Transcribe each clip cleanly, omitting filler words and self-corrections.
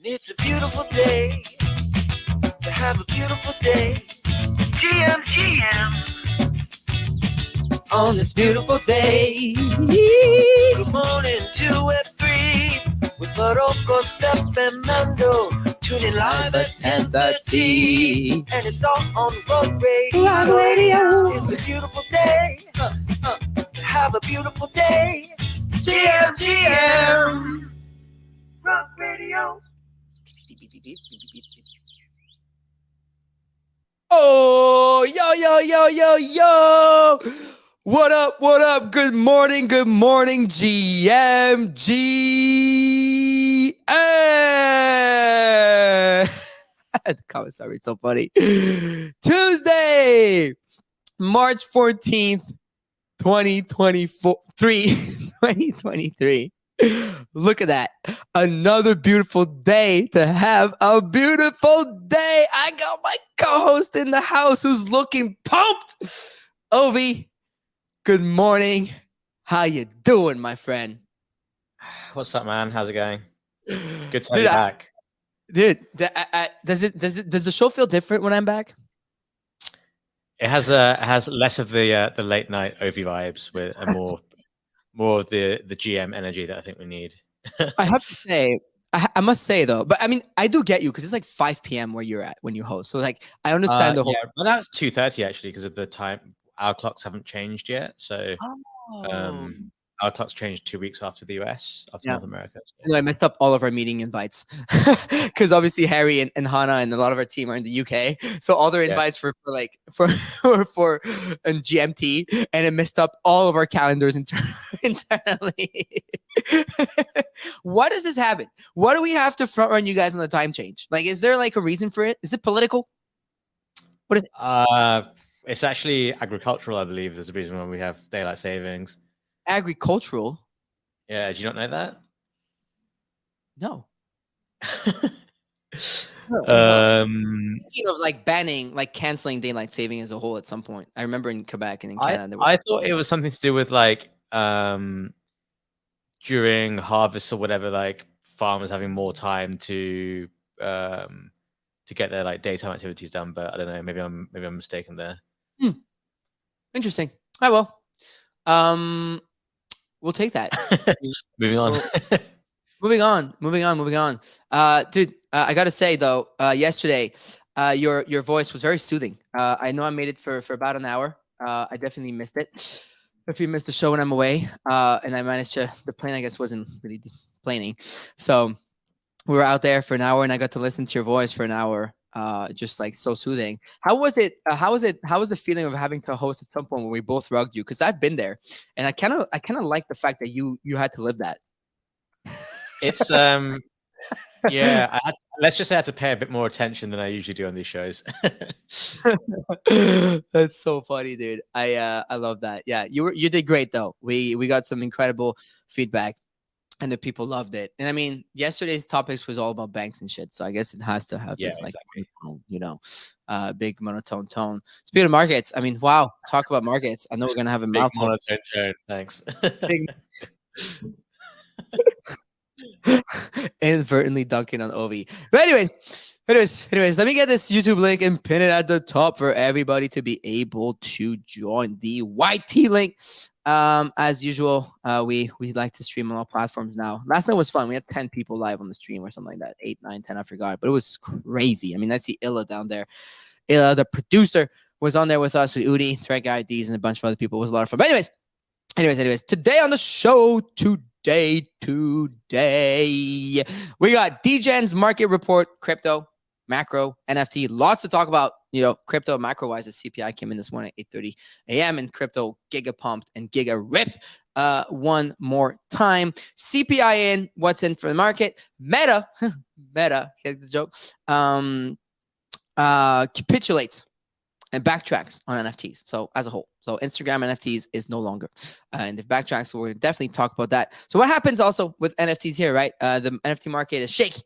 It's a beautiful day to have a beautiful day. GM on this beautiful day. Good morning to Web3 with Barocco, Sepp, and Mando. Tuning live at 10:30, and it's all on Rock Radio. Rock Radio. It's a beautiful day. Have a beautiful day. GM Rock Radio. Oh, yo. What up? Good morning, GM. The comments are so funny. Tuesday, March 14th, 2023. Look at that. Another beautiful day to have a beautiful day. I got my co-host in the house who's looking pumped. Ovi, good morning. How you doing, my friend? What's up, man? How's it going? Good to have you back. Dude, does the show feel different when I'm back? It has less of the late night Ovi vibes with more of the GM energy that I think we need. I have to say, I must say though, but I mean, I do get you because it's like 5 p.m. where you're at when you host. So like, I understand the whole. Yeah, but now it's 2:30 actually because of the time. Our clocks haven't changed yet, so our clocks changed 2 weeks after the US, after North America. So. No, I messed up all of our meeting invites because obviously Harry and Hannah and a lot of our team are in the UK, so all their invites for GMT, and it messed up all of our calendars internally. Why does this happen? Why do we have to front run you guys on the time change? Like, is there like a reason for it? Is it political? What is it? It's actually agricultural, I believe. There's a reason why we have daylight savings. Agricultural? Yeah, do you not know that? No. Of like banning, like canceling daylight saving as a whole at some point. I remember in Quebec and in Canada. I thought it was something to do with like during harvest or whatever, like farmers having more time to get their like daytime activities done. But I don't know. Maybe I'm mistaken there. Interesting. I will. We'll take that. Moving on. Moving on. Dude, I gotta say though, yesterday, your voice was very soothing. I know I made it for about an hour. I definitely missed it. If you missed the show when I'm away, and I managed to, the plane I guess wasn't really planing, so we were out there for an hour, and I got to listen to your voice for an hour. Just like so soothing. How was it? How was the feeling of having to host at some point when we both rugged you? Because I've been there, and I kind of like the fact that you had to live that. It's yeah. Let's just say I had to pay a bit more attention than I usually do on these shows. That's so funny, dude. I love that. Yeah, you did great though. We got some incredible feedback. And the people loved it. And I mean, yesterday's topics was all about banks and shit. So I guess it has to have this like, big monotone tone. Speaking of markets, I mean, wow, talk about markets. I know we're going to have a big mouthful. Monotone tone. Thanks. Inadvertently dunking on Ovi. But anyways, let me get this YouTube link and pin it at the top for everybody to be able to join the YT link. As usual, we like to stream on all platforms now. Last night was fun. We had 10 people live on the stream or something like that. 8, 9, 10, I forgot. But it was crazy. I mean, that's the Illa down there. Illa, the producer, was on there with us with Udi, Thread Guy, D's, and a bunch of other people. It was a lot of fun. But anyways, today on the show, today, we got DGen's market report, crypto, macro, NFT, lots to talk about. Crypto macro-wise, the CPI came in this morning at 8:30 a.m. and crypto giga pumped and giga ripped one more time. CPI in, what's in for the market? Meta, get the joke, capitulates and backtracks on NFTs. So as a whole, so Instagram NFTs is no longer, and if backtracks, so we're gonna definitely talk about that. So what happens also with NFTs here, right? The NFT market is shaky,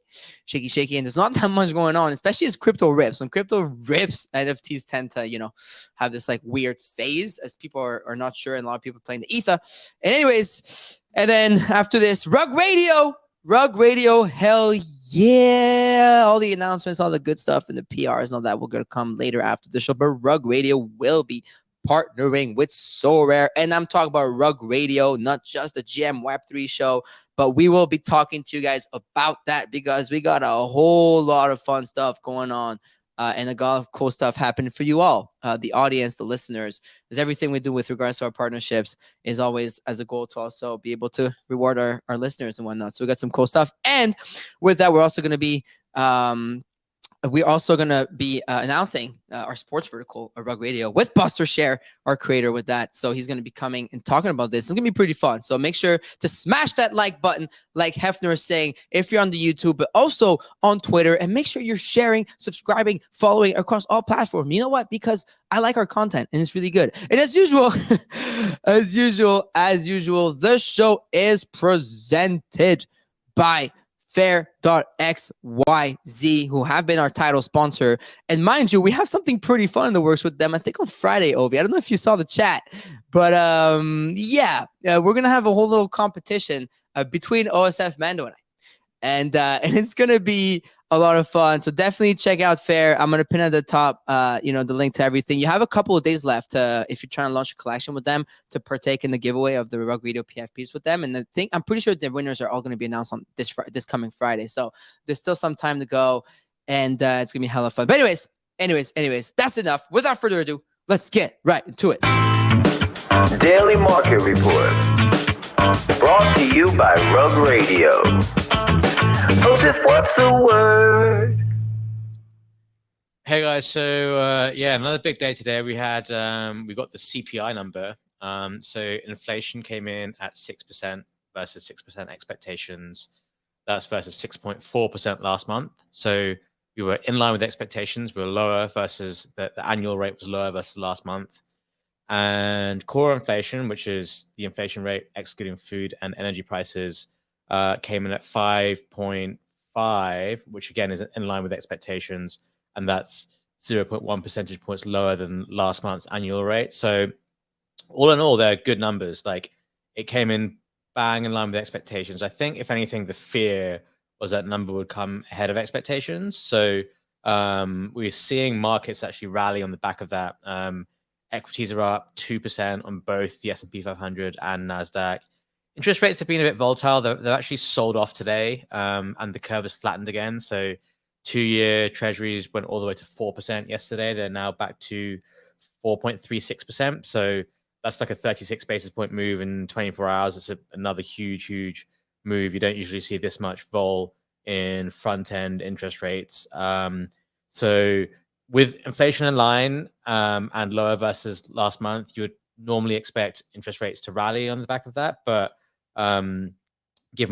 and there's not that much going on, especially as crypto rips. When crypto rips, NFTs tend to, have this like weird phase as people are not sure, and a lot of people playing the ether. And anyways, and then after this, Rug Radio, hell Yeah, all the announcements, all the good stuff, and the PRs and all that will gonna come later after the show. But Rug Radio will be partnering with Sorare, and I'm talking about Rug Radio, not just the GM Web3 show, but we will be talking to you guys about that because we got a whole lot of fun stuff going on. And a lot of cool stuff happening for you all, the audience, the listeners. Because everything we do with regards to our partnerships is always as a goal to also be able to reward our listeners and whatnot. So we got some cool stuff. And with that, we're also going to be announcing our sports vertical, Rug Radio, with Buster Scher, our creator, with that. So he's going to be coming and talking about this. It's going to be pretty fun. So make sure to smash that like button, like Hefner is saying, if you're on the YouTube, but also on Twitter. And make sure you're sharing, subscribing, following across all platforms. You know what? Because I like our content and it's really good. And as usual, as usual, the show is presented by Fair.xyz, who have been our title sponsor. And mind you, we have something pretty fun in the works with them, I think on Friday, Ovi. I don't know if you saw the chat, but we're going to have a whole little competition between OSF Mando and I. And it's going to be a lot of fun. So definitely check out Fair. I'm going to pin at the top, the link to everything. You have a couple of days left if you're trying to launch a collection with them to partake in the giveaway of the Rug Radio PFPs with them. And I'm pretty sure the winners are all going to be announced on this coming Friday. So there's still some time to go, and it's going to be hella fun. But anyways, that's enough. Without further ado, let's get right into it. Daily Market Report. Brought to you by Rug Radio. Joseph, what's the word? Hey guys, so another big day today. We got the CPI number. So inflation came in at 6% versus 6% expectations. That's versus 6.4% last month. So we were in line with expectations. We were lower versus the annual rate was lower versus last month. And core inflation, which is the inflation rate excluding food and energy prices, came in at 5.5, which again is in line with expectations, and that's 0.1 percentage points lower than last month's annual rate. So all in all, they're good numbers. Like, it came in bang in line with expectations. I think if anything, the fear was that number would come ahead of expectations. So we're seeing markets actually rally on the back of that. Equities are up 2% on both the S&P 500 and NASDAQ. Interest rates have been a bit volatile. They're actually sold off today, and the curve has flattened again. So 2-year treasuries went all the way to 4% yesterday. They're now back to 4.36%. So that's like a 36 basis point move in 24 hours. It's another huge move. You don't usually see this much vol in front-end interest rates. So with inflation in line and lower versus last month, you would normally expect interest rates to rally on the back of that. But given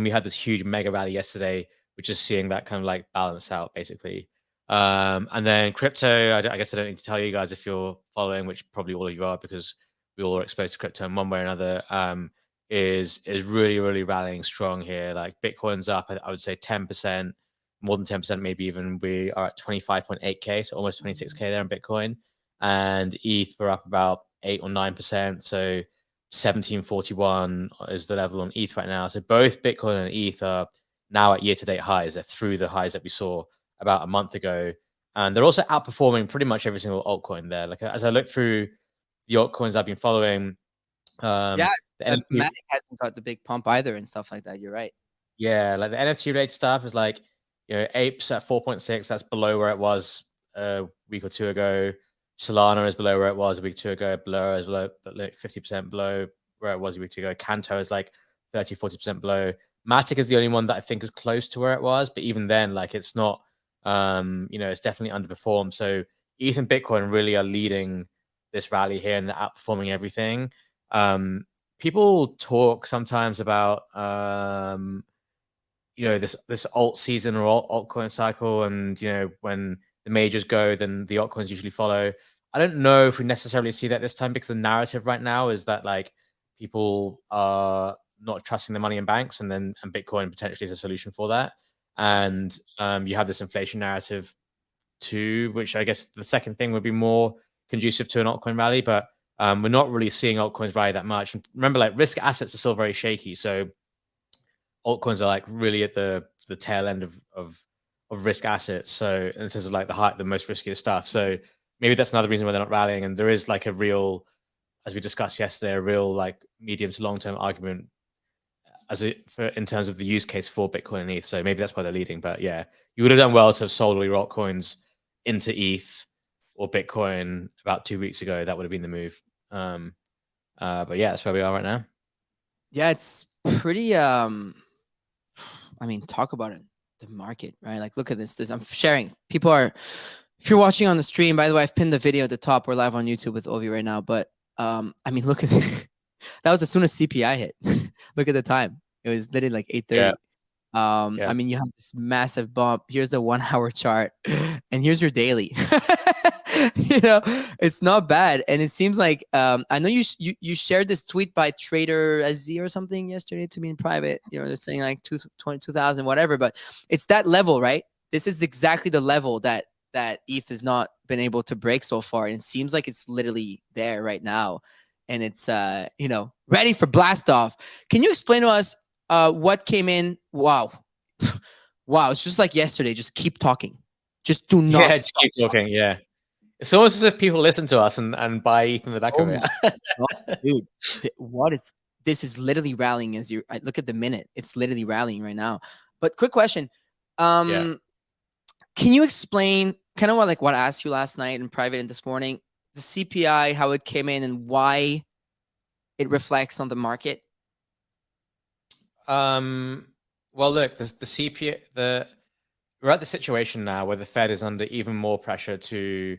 we had this huge mega rally yesterday, we're just seeing that kind of like balance out basically. And then crypto, I guess I don't need to tell you guys if you're following, which probably all of you are because we all are exposed to crypto in one way or another, is really rallying strong here. Like Bitcoin's up, I would say 10%. More than 10%, maybe even. We are at 25.8K, so almost 26K there in Bitcoin. And ETH, we're up about 8 or 9%. So 1741 is the level on ETH right now. So both Bitcoin and ETH are now at year-to-date highs. They're through the highs that we saw about a month ago. And they're also outperforming pretty much every single altcoin there. Like, as I look through the altcoins I've been following, the Matic hasn't got the big pump either and stuff like that. You're right. Yeah, like the NFT related stuff is like, Apes at 4.6, that's below where it was a week or two ago. Solana is below where it was a week or two ago. Blur is below, but like 50% below where it was a week or two ago. Kanto is like 30-40% below. Matic is the only one that I think is close to where it was, but even then, like, it's not, it's definitely underperformed. So ETH and Bitcoin really are leading this rally here and they're outperforming everything. People talk sometimes about this alt season or altcoin cycle, and when the majors go, then the altcoins usually follow. I don't know if we necessarily see that this time, because the narrative right now is that like people are not trusting the money in banks, and Bitcoin potentially is a solution for that. And you have this inflation narrative too, which I guess the second thing would be more conducive to an altcoin rally, but we're not really seeing altcoins rally that much. And remember, like, risk assets are still very shaky, so altcoins are like really at the tail end of of risk assets. So in terms of like the most riskiest stuff. So maybe that's another reason why they're not rallying. And there is like a real, as we discussed yesterday, a real like medium to long term argument in terms of the use case for Bitcoin and ETH. So maybe that's why they're leading. But yeah, you would have done well to have sold all your altcoins into ETH or Bitcoin about 2 weeks ago. That would have been the move. But yeah, that's where we are right now. Yeah, it's pretty. I mean, talk about it. The market, right? Like, look at this. I'm sharing. People are. If you're watching on the stream, by the way, I've pinned the video at the top. We're live on YouTube with Ovi right now. But I mean, look at this. That was as soon as CPI hit. Look at the time. It was literally like 8:30. I mean, you have this massive bump. Here's the 1 hour chart, and here's your daily. You know, it's not bad. And it seems like I know you shared this tweet by Trader SZ or something yesterday to me in private. You know, they're saying like 2,000, whatever. But it's that level, right? This is exactly the level that ETH has not been able to break so far. And it seems like it's literally there right now. And it's you know, ready for blast off. Can you explain to us what came in? Wow. Wow, it's just like yesterday. Just keep talking. Just do not. Yeah, just keep talking. Yeah. It's almost as if people listen to us and buy ETH in the back of it. God, dude, this is literally rallying as I look at the minute. It's literally rallying right now. But quick question. Can you explain kind of what I asked you last night in private and this morning, the CPI, how it came in and why it reflects on the market? Well, look, the CPI, we're at the situation now where the Fed is under even more pressure to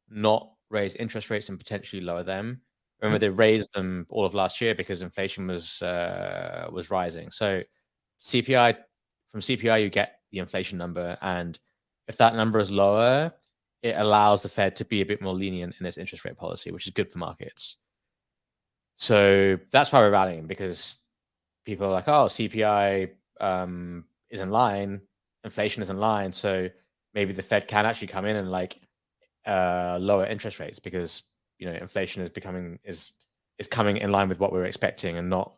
not raise interest rates and potentially lower them. Remember, they raised them all of last year because inflation was rising. So from CPI, you get the inflation number, and if that number is lower, it allows the Fed to be a bit more lenient in its interest rate policy, which is good for markets. So that's why we're rallying, because people are like, oh, CPI is in line, inflation is in line, so maybe the Fed can actually come in and like lower interest rates, because you know inflation is coming in line with what we were expecting, and not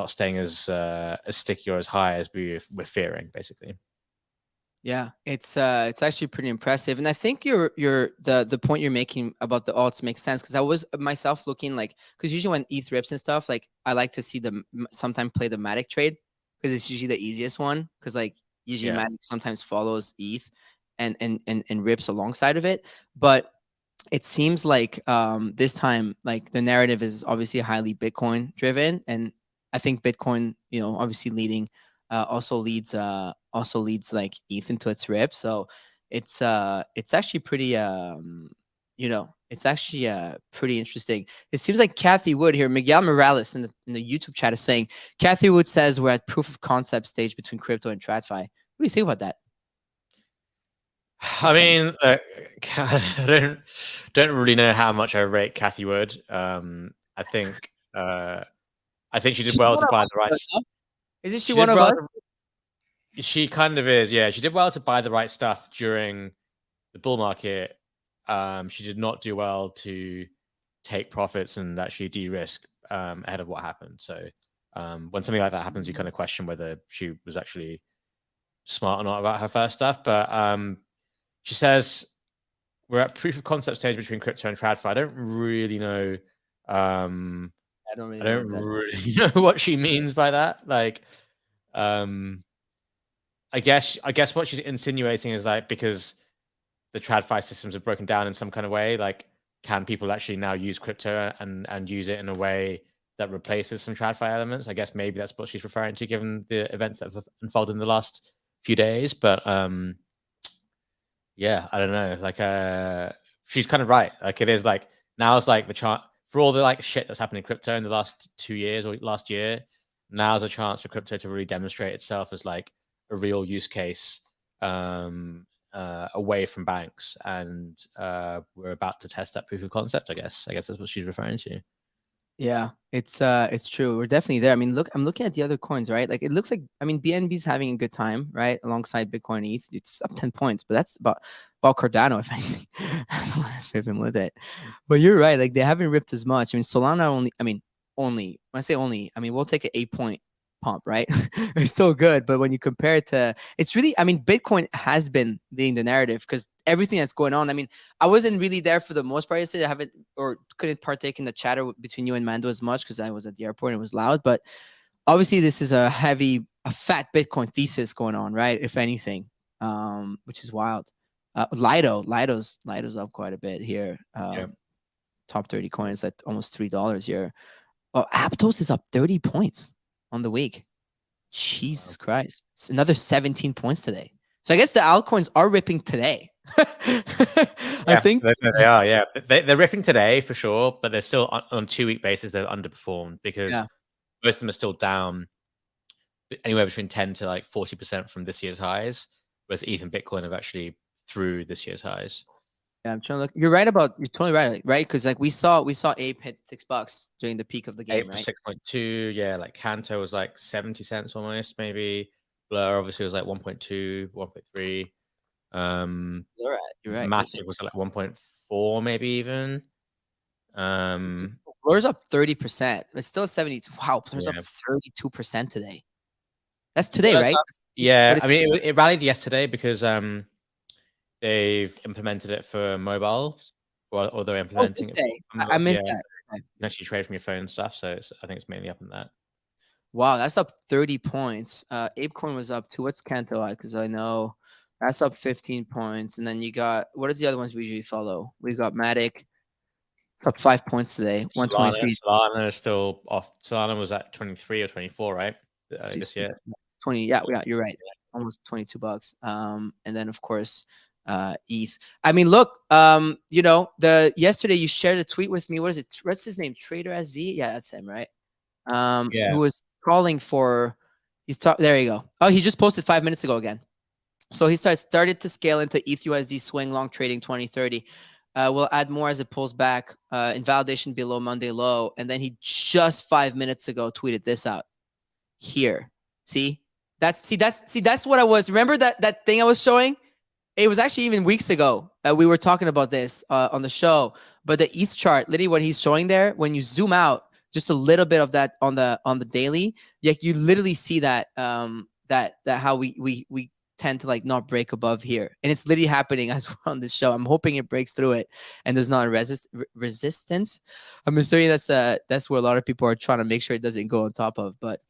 staying as sticky or as high as we're fearing, basically. Yeah, it's actually pretty impressive, and I think the point you're making about the alts makes sense, because I was myself looking because usually when ETH rips and stuff, like I like to see sometimes play the Matic trade, because it's usually the easiest one, because usually Matic sometimes follows ETH and rips alongside of it, but it seems like this time the narrative is obviously highly Bitcoin driven, and I think Bitcoin, you know, obviously leading also leads ETH into its rip. So it's actually pretty you know, it's actually pretty interesting. It seems like Kathy Wood here, Miguel Morales in the YouTube chat is saying, Kathy Wood says we're at proof of concept stage between crypto and TradFi. What do you think about that? I mean, I don't really know how much I rate Kathy Wood. I think she did well to buy the right stuff. Isn't she one of us? She kind of is, yeah. She did well to buy the right stuff during the bull market. She did not do well to take profits and actually de-risk ahead of what happened. So when something like that happens, you kind of question whether she was actually smart or not about her first stuff. But she says we're at proof of concept stage between crypto and TradFi. I don't really know. I don't really know what she means by that. I guess what she's insinuating is because the TradFi systems are broken down in some kind of way, can people actually now use crypto and use it in a way that replaces some TradFi elements? I guess maybe that's what she's referring to, given the events that have unfolded in the last few days. But yeah, I don't know. She's kind of right. It is now is the chance for all the shit that's happened in crypto in the last 2 years or last year. Now's a chance for crypto to really demonstrate itself as a real use case away from banks, and we're about to test that proof of concept. I guess that's what she's referring to. Yeah, it's true. We're definitely there. I mean, look, I'm looking at the other coins, right? It looks like, I mean, BNB's having a good time, right? Alongside Bitcoin and ETH, it's up 10 points, but that's about Cardano, if anything. That's the last ripping with it. But you're right, they haven't ripped as much. I mean, Solana only, when I say only, I mean, we'll take an 8 point pump, right? It's still good, but when you compare it to, it's really, I mean, Bitcoin has been leading the narrative because everything that's going on. I mean, I wasn't really there for the most part yesterday. I haven't or couldn't partake in the chatter between you and Mando as much because I was at the airport and it was loud. But obviously, this is a fat Bitcoin thesis going on, right? If anything, which is wild. Lido's up quite a bit here. Top 30 coins at almost $3 here. Oh, Aptos is up 30 points on the week. Jesus Christ. It's another 17 points today. So I guess the altcoins are ripping today. I think they are. Yeah, they're ripping today for sure, but they're still on 2-week basis. They've underperformed because most of them are still down anywhere between 10 to like 40% from this year's highs, whereas even Bitcoin have actually through this year's highs. Yeah, I'm trying to look. You're totally right, right? Because like we saw Ape hit $6 during the peak of the game, right? 6.2, yeah. Like Kanto was like 70 cents almost, maybe. Blur obviously was like 1.2, 1.3. You're right. Massive was like 1.4, maybe even. Blur's up 30%. It's still 72. Wow, Blur's up 32% today. That's today, right? Yeah, I mean it rallied yesterday because they've implemented it for mobile, or they're implementing it. I missed that. You can actually trade from your phone and stuff, so I think it's mainly up in that. Wow, that's up 30 points. ApeCoin was up too. What's Kanto at? Because I know that's up 15 points. And then you got, what is the other ones we usually follow? We got Matic. It's up 5 points today. 123. Solana is still off. Solana was at 23 or 24, right? This year. 20. Yeah, you're right. Almost $22. And then of course, ETH. I mean, look, yesterday you shared a tweet with me. What is it? What's his name? Trader SZ? Yeah, that's him, right? Who was calling for there you go. Oh, he just posted 5 minutes ago again. So he started to scale into ETH USD swing long trading 2030. We'll add more as it pulls back. Invalidation below Monday low. And then he just 5 minutes ago tweeted this out here. That's what I was. Remember that thing I was showing? It was actually even weeks ago we were talking about this on the show. But the ETH chart, literally what he's showing there, when you zoom out just a little bit of that on the daily, you literally see that that how we tend to like not break above here, and it's literally happening as we're on this show. I'm hoping it breaks through it and there's not a resistance. I'm assuming that's where a lot of people are trying to make sure it doesn't go on top of. But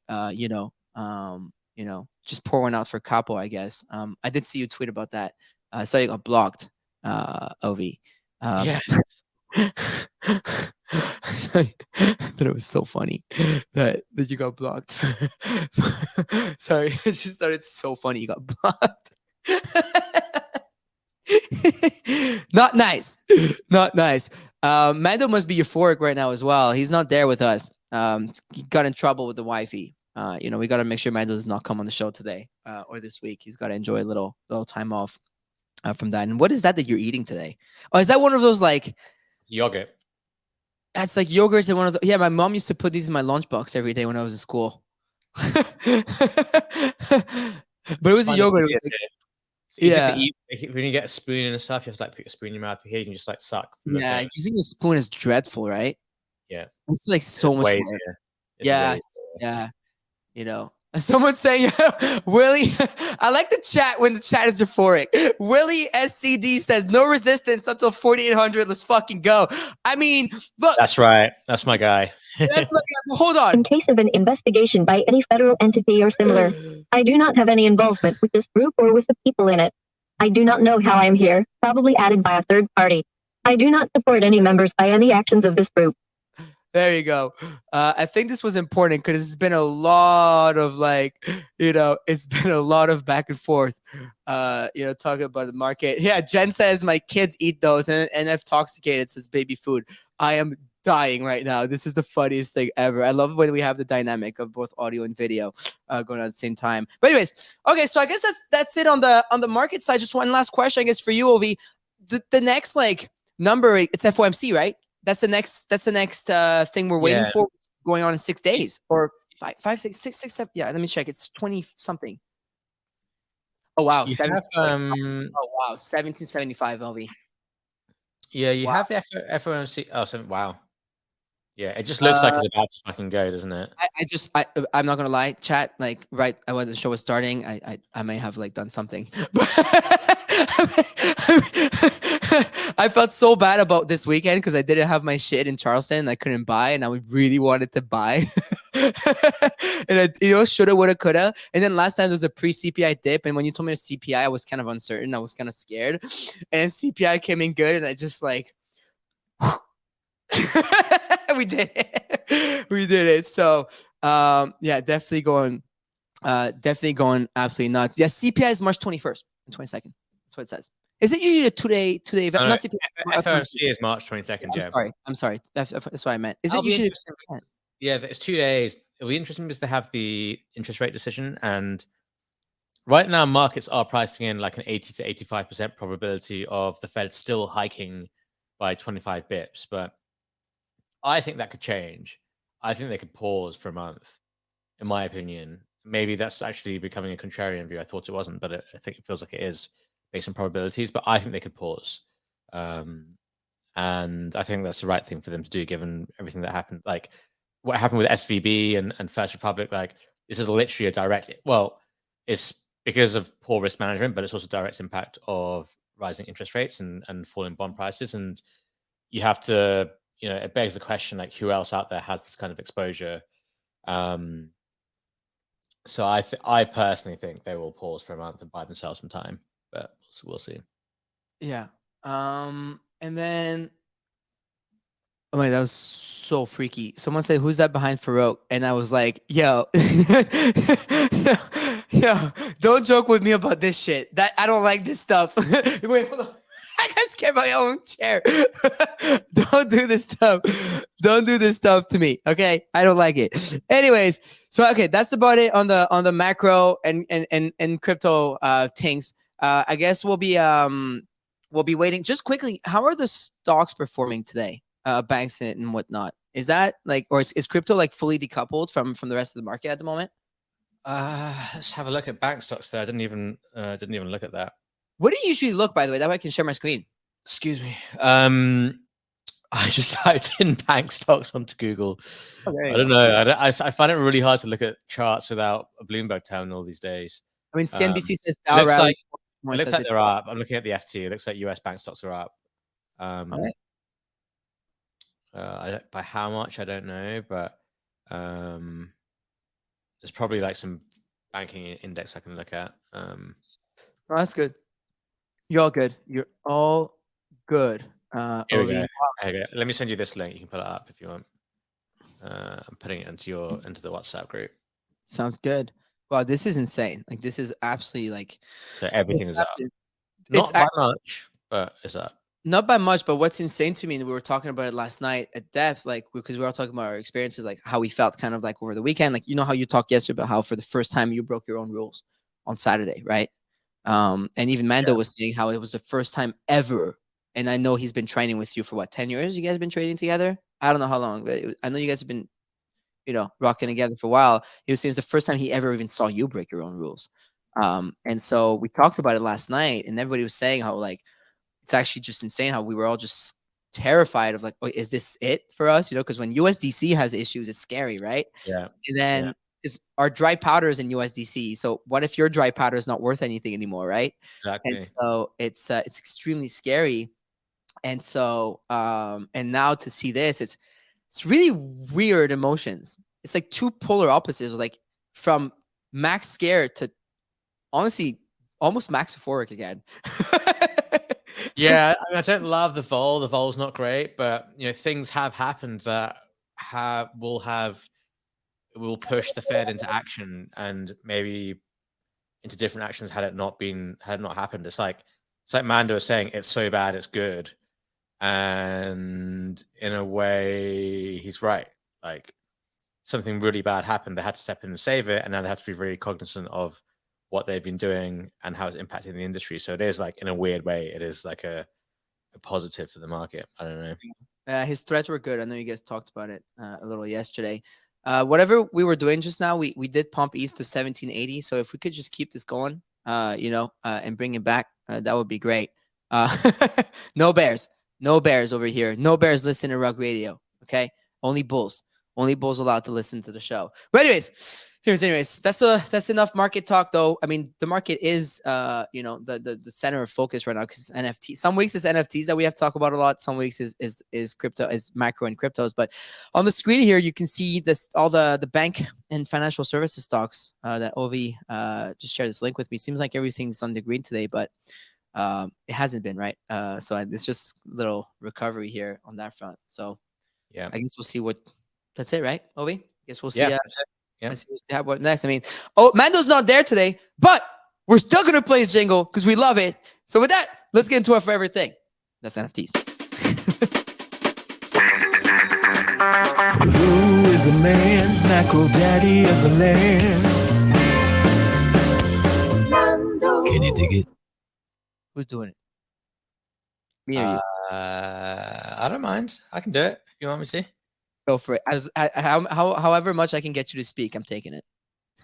just pour one out for Capo, I guess. I did see you tweet about that. I saw you got blocked, Ovi. Yeah. I thought it was so funny that you got blocked. Sorry, it just thought it's so funny you got blocked. Not nice. Not nice. Mando must be euphoric right now as well. He's not there with us. He got in trouble with the wifey. We got to make sure Mando does not come on the show today or this week. He's got to enjoy a little time off from that. And what is that you're eating today? Oh, is that one of those like yogurt? That's like yogurt and one of the, my mom used to put these in my lunchbox every day when I was in school. But it was a yogurt. It was like, when you get a spoon and stuff, you have to like put your spoon in your mouth. Here you can just like suck. Yeah, using a spoon is dreadful, right? Yeah, it's like so much work. Yeah. Someone saying, Willie, I like the chat when the chat is euphoric. Willie SCD says, no resistance until 4,800. Let's fucking go. I mean, look. That's right. That's my guy. Hold on. In case of an investigation by any federal entity or similar, I do not have any involvement with this group or with the people in it. I do not know how I am here, probably added by a third party. I do not support any members by any actions of this group. There you go. I think this was important because it's been a lot of it's been a lot of back and forth, talking about the market. Yeah, Jen says my kids eat those and if toxicated, says baby food. I am dying right now. This is the funniest thing ever. I love when we have the dynamic of both audio and video going on at the same time. But anyways, okay, so I guess that's it on the market side. Just one last question, I guess, for you, Ovi. The next number, it's FOMC, right? That's the next thing we're waiting for, going on in 6 days or 5, 6, 7. Yeah, let me check. It's 20 something. Oh wow, 1775 LV. Yeah, you have the FOMC. Oh, wow. Yeah, it just looks like it's about to fucking go, doesn't it? I'm not gonna lie, chat. Like, right when the show was starting, I may have like done something, but I felt so bad about this weekend because I didn't have my shit in Charleston. I couldn't buy, and I really wanted to buy. And shoulda, woulda, coulda. And then last time there was a pre-CPI dip, and when you told me the CPI, I was kind of uncertain. I was kind of scared, and then CPI came in good, and I just like. We did it. So yeah, definitely going absolutely nuts. Yes, CPI is March 21st and 22nd. That's what it says. Is it usually a two-day event? No, Not CPI. FOMC is March 22nd. I'm sorry. That's what I meant. Is it That'll be usually? interesting. Yeah, it's 2 days. It'll be interesting because they have the interest rate decision, and right now markets are pricing in like an 80 to 85% probability of the Fed still hiking by 25 bips, but I think that could change. I think they could pause for a month, in my opinion. Maybe that's actually becoming a contrarian view. I thought it wasn't, but I think it feels like it is based on probabilities. But I think they could pause. And I think that's the right thing for them to do, given everything that happened. Like what happened with SVB and First Republic, like this is literally a direct, well, it's because of poor risk management, but it's also direct impact of rising interest rates and falling bond prices. And you have to, it begs the question, like, who else out there has this kind of exposure? So I personally think they will pause for a month and buy themselves some time, but we'll see. Yeah. And then, oh my, that was so freaky. Someone said, "Who's that behind Farouk?" And I was like, "Yo, yo, don't joke with me about this shit. That I don't like this stuff." Wait, hold on. I got scared by my own chair. Don't do this stuff. Don't do this stuff to me. Okay, I don't like it. Anyways, so okay, that's about it on the macro and crypto things. I guess we'll be waiting. Just quickly, how are the stocks performing today? Banks and whatnot. Is that like, or is crypto like fully decoupled from the rest of the market at the moment? Let's have a look at bank stocks there. I didn't even look at that. What do you usually look, by the way? That way I can share my screen. Excuse me. I just typed in bank stocks onto Google. I don't know. I find it really hard to look at charts without a Bloomberg terminal these days. I mean, CNBC says Dow rallies. It looks like they're up. I'm looking at the FT. It looks like US bank stocks are up. By how much, I don't know, but there's probably like some banking index I can look at. Oh, that's good. You're all good. You're all good. Here we go. Let me send you this link. You can pull it up if you want. I'm putting it into the WhatsApp group. Sounds good. Wow, this is insane. Like, this is absolutely like. So everything is up. Not by much, but it's up. Not by much, but what's insane to me, and we were talking about it last night at depth, like, because we were all talking about our experiences, like how we felt kind of like over the weekend. Like, how you talked yesterday about how for the first time you broke your own rules on Saturday, right? And even Mando was saying how it was the first time ever. And I know he's been training with you for what, 10 years? You guys been training together? I don't know how long, but I know you guys have been, rocking together for a while. He was saying it's the first time he ever even saw you break your own rules. And so we talked about it last night, and everybody was saying how, like, it's actually just insane how we were all just terrified of, like, oh, is this it for us? Because when USDC has issues, it's scary, right? Yeah. And then our dry powder is in USDC. So what if your dry powder is not worth anything anymore, right? Exactly. And so it's extremely scary. And so and now to see this, it's really weird emotions. It's like two polar opposites, like from max scared to honestly almost max euphoric again. Yeah, I don't love the vol. The vol's not great, but things have happened that will push the Fed into action, and maybe into different actions had it not happened. It's like Mando was saying, it's so bad it's good, and in a way he's right. Like, something really bad happened, they had to step in and save it, and now they have to be very cognizant of what they've been doing and how it's impacting the industry. So it is, like, in a weird way, it is like a positive for the market. I don't know. His threats were good. I know you guys talked about it a little yesterday. Whatever we were doing just now, we did pump ETH to 1780. So if we could just keep this going, and bring it back, that would be great. No bears over here. No bears listening to Rug Radio. Okay. Only bulls. Only bulls allowed to listen to the show. But anyways, that's enough market talk, though. I mean, the market is the center of focus right now because NFT. Some weeks it's NFTs that we have to talk about a lot. Some weeks is crypto, is macro and cryptos. But on the screen here, you can see this all the bank and financial services stocks that Ovi just shared this link with me. Seems like everything's on the green today, but it hasn't been, right? So it's just a little recovery here on that front. So yeah, I guess we'll see what. That's it, right, Ovi? Guess we'll see. Yeah. Let's see what next. I mean, Mando's not there today, but we're still gonna play his jingle because we love it. So with that, let's get into our favorite thing. That's NFTs. Who is the man, macro daddy of the land? Can you dig it? Who's doing it? Me or you? I don't mind. I can do it if you want me to. Go for it. However much I can get you to speak, I'm taking it.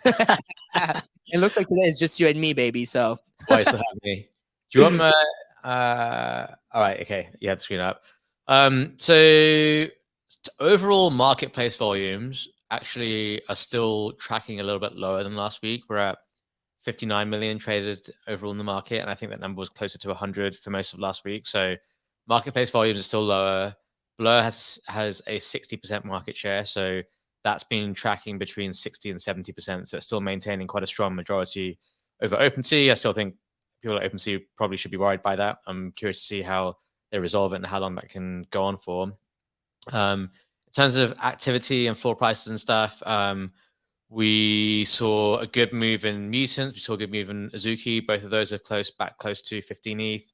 It looks like today it's just you and me, baby. So Why so happy? Do you want my? All right. Okay. You have the screen up. So overall marketplace volumes actually are still tracking a little bit lower than last week. We're at 59 million traded overall in the market, and I think that number was closer to 100 for most of last week. So marketplace volumes are still lower. Blur has a 60% market share, so that's been tracking between 60 and 70%. So it's still maintaining quite a strong majority over OpenSea. I still think people at OpenSea probably should be worried by that. I'm curious to see how they resolve it and how long that can go on for. In terms of activity and floor prices and stuff, we saw a good move in Mutants. We saw a good move in Azuki. Both of those are back close to 15 ETH.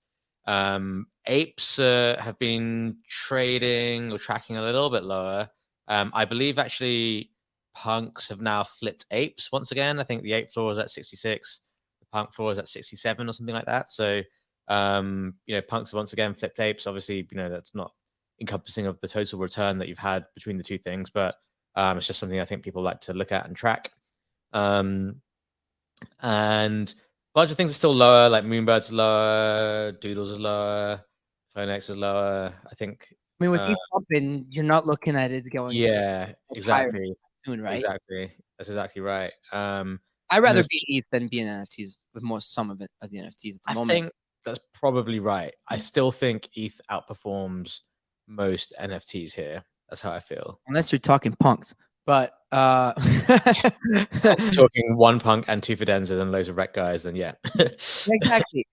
Apes have been trading or tracking a little bit lower. I believe actually punks have now flipped apes once again. I think the ape floor is at 66, the punk floor is at 67 or something like that. So punks have once again flipped apes. Obviously, that's not encompassing of the total return that you've had between the two things, but it's just something I think people like to look at and track. And a bunch of things are still lower, like Moonbird's lower, Doodles is lower, CloneX is lower. I think. I mean, with these pumping, you're not looking at it going. Yeah, exactly. Soon, right? Exactly. That's exactly right. I'd rather be ETH than be in NFTs with some of the NFTs at the moment. I think that's probably right. I still think ETH outperforms most NFTs here. That's how I feel. Unless you're talking punks. But talking one punk and two fidenzas and loads of rec guys, then yeah.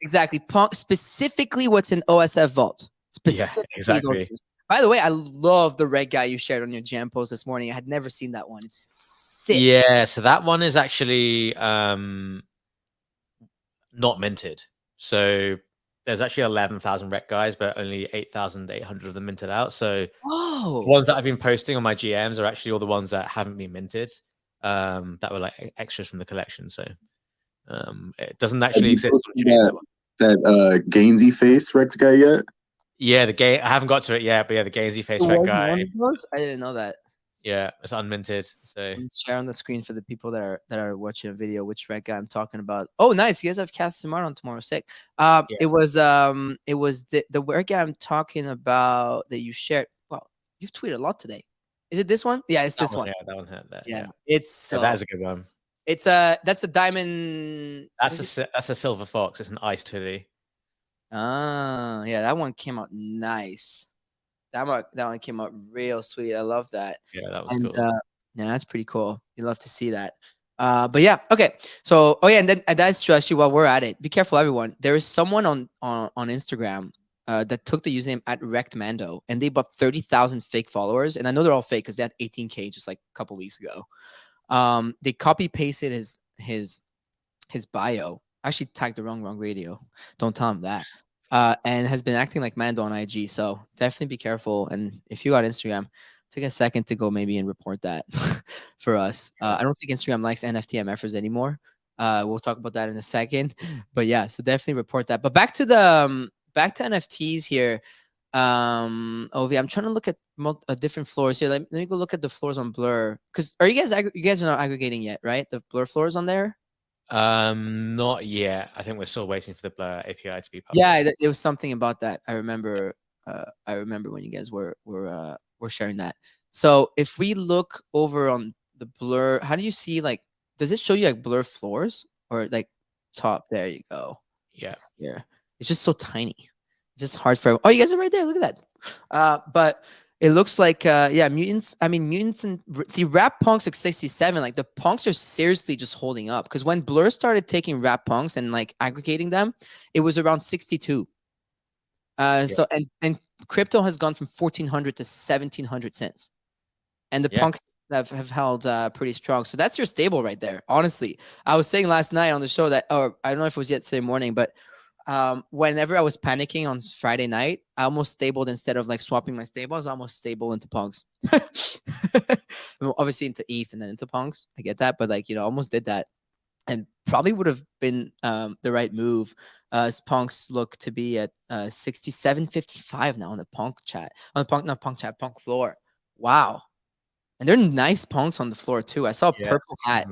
exactly. Punk, specifically what's in OSF Vault. Specifically, yeah, exactly. By the way, I love the red guy you shared on your jam post this morning. I had never seen that one. It's sick. Yeah, so that one is actually not minted. So there's actually 11,000 rec guys, but only 8,800 of them minted out. So the ones that I've been posting on my GMs are actually all the ones that haven't been minted, that were like extras from the collection. So it doesn't actually exist on that Gainsy face rec guy yet? Yeah, I haven't got to it yet, but yeah, the Gainsy face rec guy. I didn't know that. Yeah, it's unminted. So share on the screen for the people that are watching a video which red guy I'm talking about. Oh, nice! You guys have Kath Samart on tomorrow. Sick. Yeah. It was the red guy I'm talking about that you shared. Wow, you've tweeted a lot today. Is it this one? Yeah, it's this one. Yeah, that one had that. Yeah, it's that is a good one. It's that's a diamond. That's a silver fox. It's an iced hoodie. Ah, yeah, that one came out nice. That one came out real sweet. I love that. Yeah, that was cool. Yeah, that's pretty cool. You love to see that. But yeah, okay. So, and that's true. Actually, while we're at it, be careful, everyone. There is someone on Instagram that took the username @RectMando, and they bought 30,000 fake followers. And I know they're all fake because they had 18K just like a couple weeks ago. They copy pasted his bio. Actually tagged the wrong radio. Don't tell him that. And has been acting like Mando on IG. So definitely be careful. And if you got Instagram, take a second to go maybe and report that for us. I don't think Instagram likes NFT MFers anymore. We'll talk about that in a second. But yeah, so definitely report that. But back to NFTs here. Ovi, I'm trying to look at different floors here. Let me go look at the floors on Blur. Because you guys are not aggregating yet, right? The Blur floors on there. Not yet. I think we're still waiting for the Blur API to be published. Yeah, it was something about that. I remember when you guys were sharing that. So if we look over on the blur, how do you see like? Does it show you like blur floors or like top? There you go. Yeah. It's here. It's just so tiny. It's just hard for. Oh, you guys are right there. Look at that. But it looks like yeah, mutants. I mean, mutants and see rap punks at 67. Like the punks are seriously just holding up because when Blur started taking rap punks and like aggregating them, it was around 62. So and crypto has gone from 1400 to 1700 cents, and the punks have held pretty strong. So that's your stable right there. Honestly, I was saying last night on the show that, or I don't know if it was yesterday morning, but whenever I was panicking on Friday night, I almost stabled instead of like swapping my stables. I almost stable into punks. Well, obviously into ETH and then into punks. I get that, but like almost did that, and probably would have been the right move. As punks look to be at 67.55 now on the punk chat, on the punk floor. Wow. And they're nice punks on the floor too. I saw a purple hat.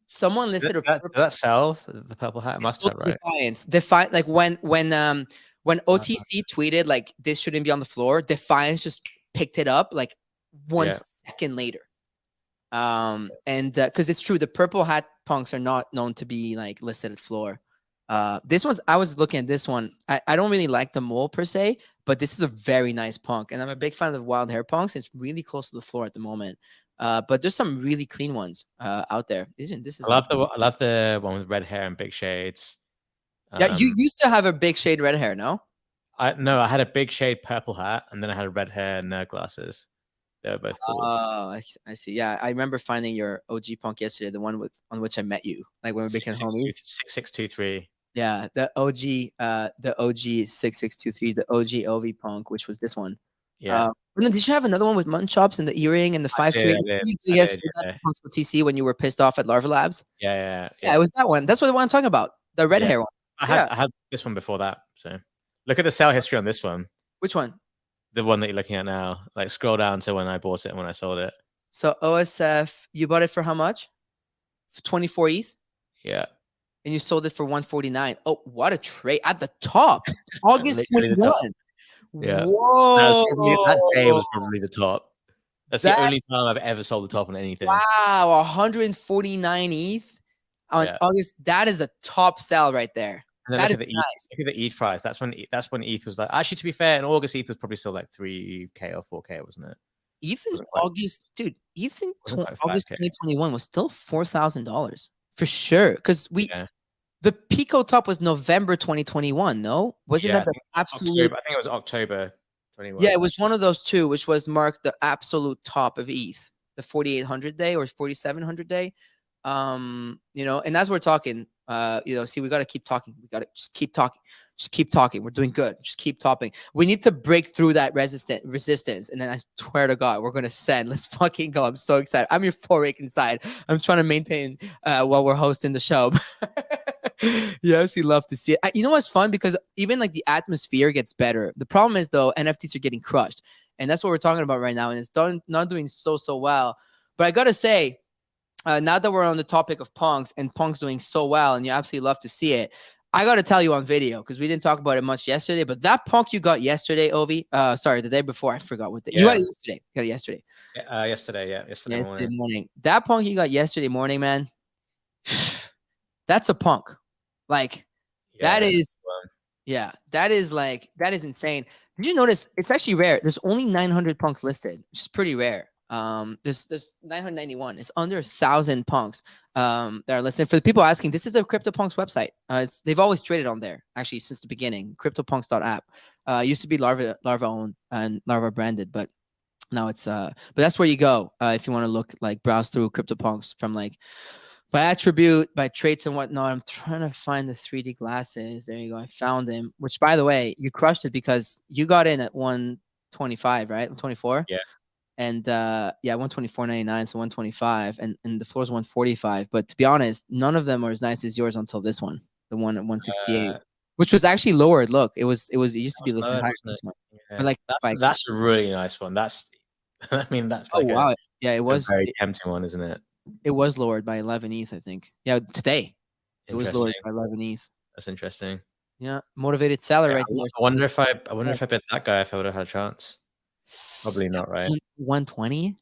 Someone listed a purple. Does that sell the purple hat? It must have, right? Defiance. Like when OTC tweeted like this shouldn't be on the floor, Defiance just picked it up like 1 second later. And because it's true, the purple hat punks are not known to be like listed at floor. This one's, I was looking at this one. I don't really like the mole per se, but this is a very nice punk, and I'm a big fan of the wild hair punks. It's really close to the floor at the moment. But there's some really clean ones out there. This is I love the one with red hair and big shades. Yeah, you used to have a big shade red hair, no? I had a big shade purple hat, and then I had red hair and nerd glasses. They were both cool. Oh, I see. Yeah, I remember finding your OG punk yesterday, the one on which I met you, like when we became homies. 6623. Yeah, the OG 6623, the OG OV punk, which was this one. Yeah. Did you have another one with mutton chops and the earring and the 5 tree? Yes, punks with TC when you were pissed off at Larva Labs. Yeah, it was that one. That's what I'm talking about. The red hair one. I had this one before that. So look at the sale history on this one. Which one? The one that you're looking at now. Like scroll down to when I bought it and when I sold it. So OSF, you bought it for how much? 24 ETH? Yeah. And you sold it for 149. Oh, what a trade at the top. August 21. Yeah. Whoa. That day was probably the top. That's the only time I've ever sold the top on anything. Wow, 149 ETH on August. That is a top sell right there. That is nice. Look at the ETH price. That's when ETH was like. Actually, to be fair, in August, ETH was probably still like 3K or 4K, wasn't it? ETH in August, dude. ETH in August 2021 was still $4,000 for sure. Because the Pico top was November 2021. No, wasn't that the absolute? I think it was October 21. Yeah, it was one of those two, which was marked the absolute top of ETH, the 4,800 day or 4,700 day. And as we're talking, see, we got to keep talking. We got to just keep talking. Just keep talking. We're doing good. Just keep talking. We need to break through that resistance. And then I swear to God, we're going to send. Let's fucking go. I'm so excited. I'm euphoric inside. I'm trying to maintain while we're hosting the show. Yes, you love to see it. You know what's fun? Because even like the atmosphere gets better. The problem is though, NFTs are getting crushed. And that's what we're talking about right now. And it's not doing so well. But I got to say, now that we're on the topic of punks and punks doing so well, and you absolutely love to see it, I got to tell you on video, because we didn't talk about it much yesterday, but that punk you got yesterday, Ovi, the day before, I forgot what you got it yesterday. You got it yesterday. Yesterday morning. That punk you got yesterday morning, man, that's a punk. Like, that is insane. Did you notice it's actually rare? There's only 900 punks listed, which is pretty rare. There's 991. It's under 1,000 punks that are listed. For the people asking, this is the CryptoPunks website. They've always traded on there, actually, since the beginning. CryptoPunks.app. Used to be Larva owned and Larva branded, but now it's but that's where you go if you want to look, like, browse through CryptoPunks from like by attribute, by traits and whatnot. I'm trying to find the 3D glasses. There you go. I found them. Which, by the way, you crushed it because you got in at 125, right? 124. Yeah. And 124.99, so 125, and the floor's 145. But to be honest, none of them are as nice as yours until this one, the one at 168, which was actually lowered. Look, it used to be listed higher than this one. Yeah. But like that's a really nice one. That's like wow. Yeah, it was a very tempting one, isn't it? It was lowered by 11 ETH, I think. Yeah, today it was lowered by 11 ETH. That's interesting. Yeah, motivated seller right there. I wonder if I bet that guy if I would have had a chance. Probably not, right? 120.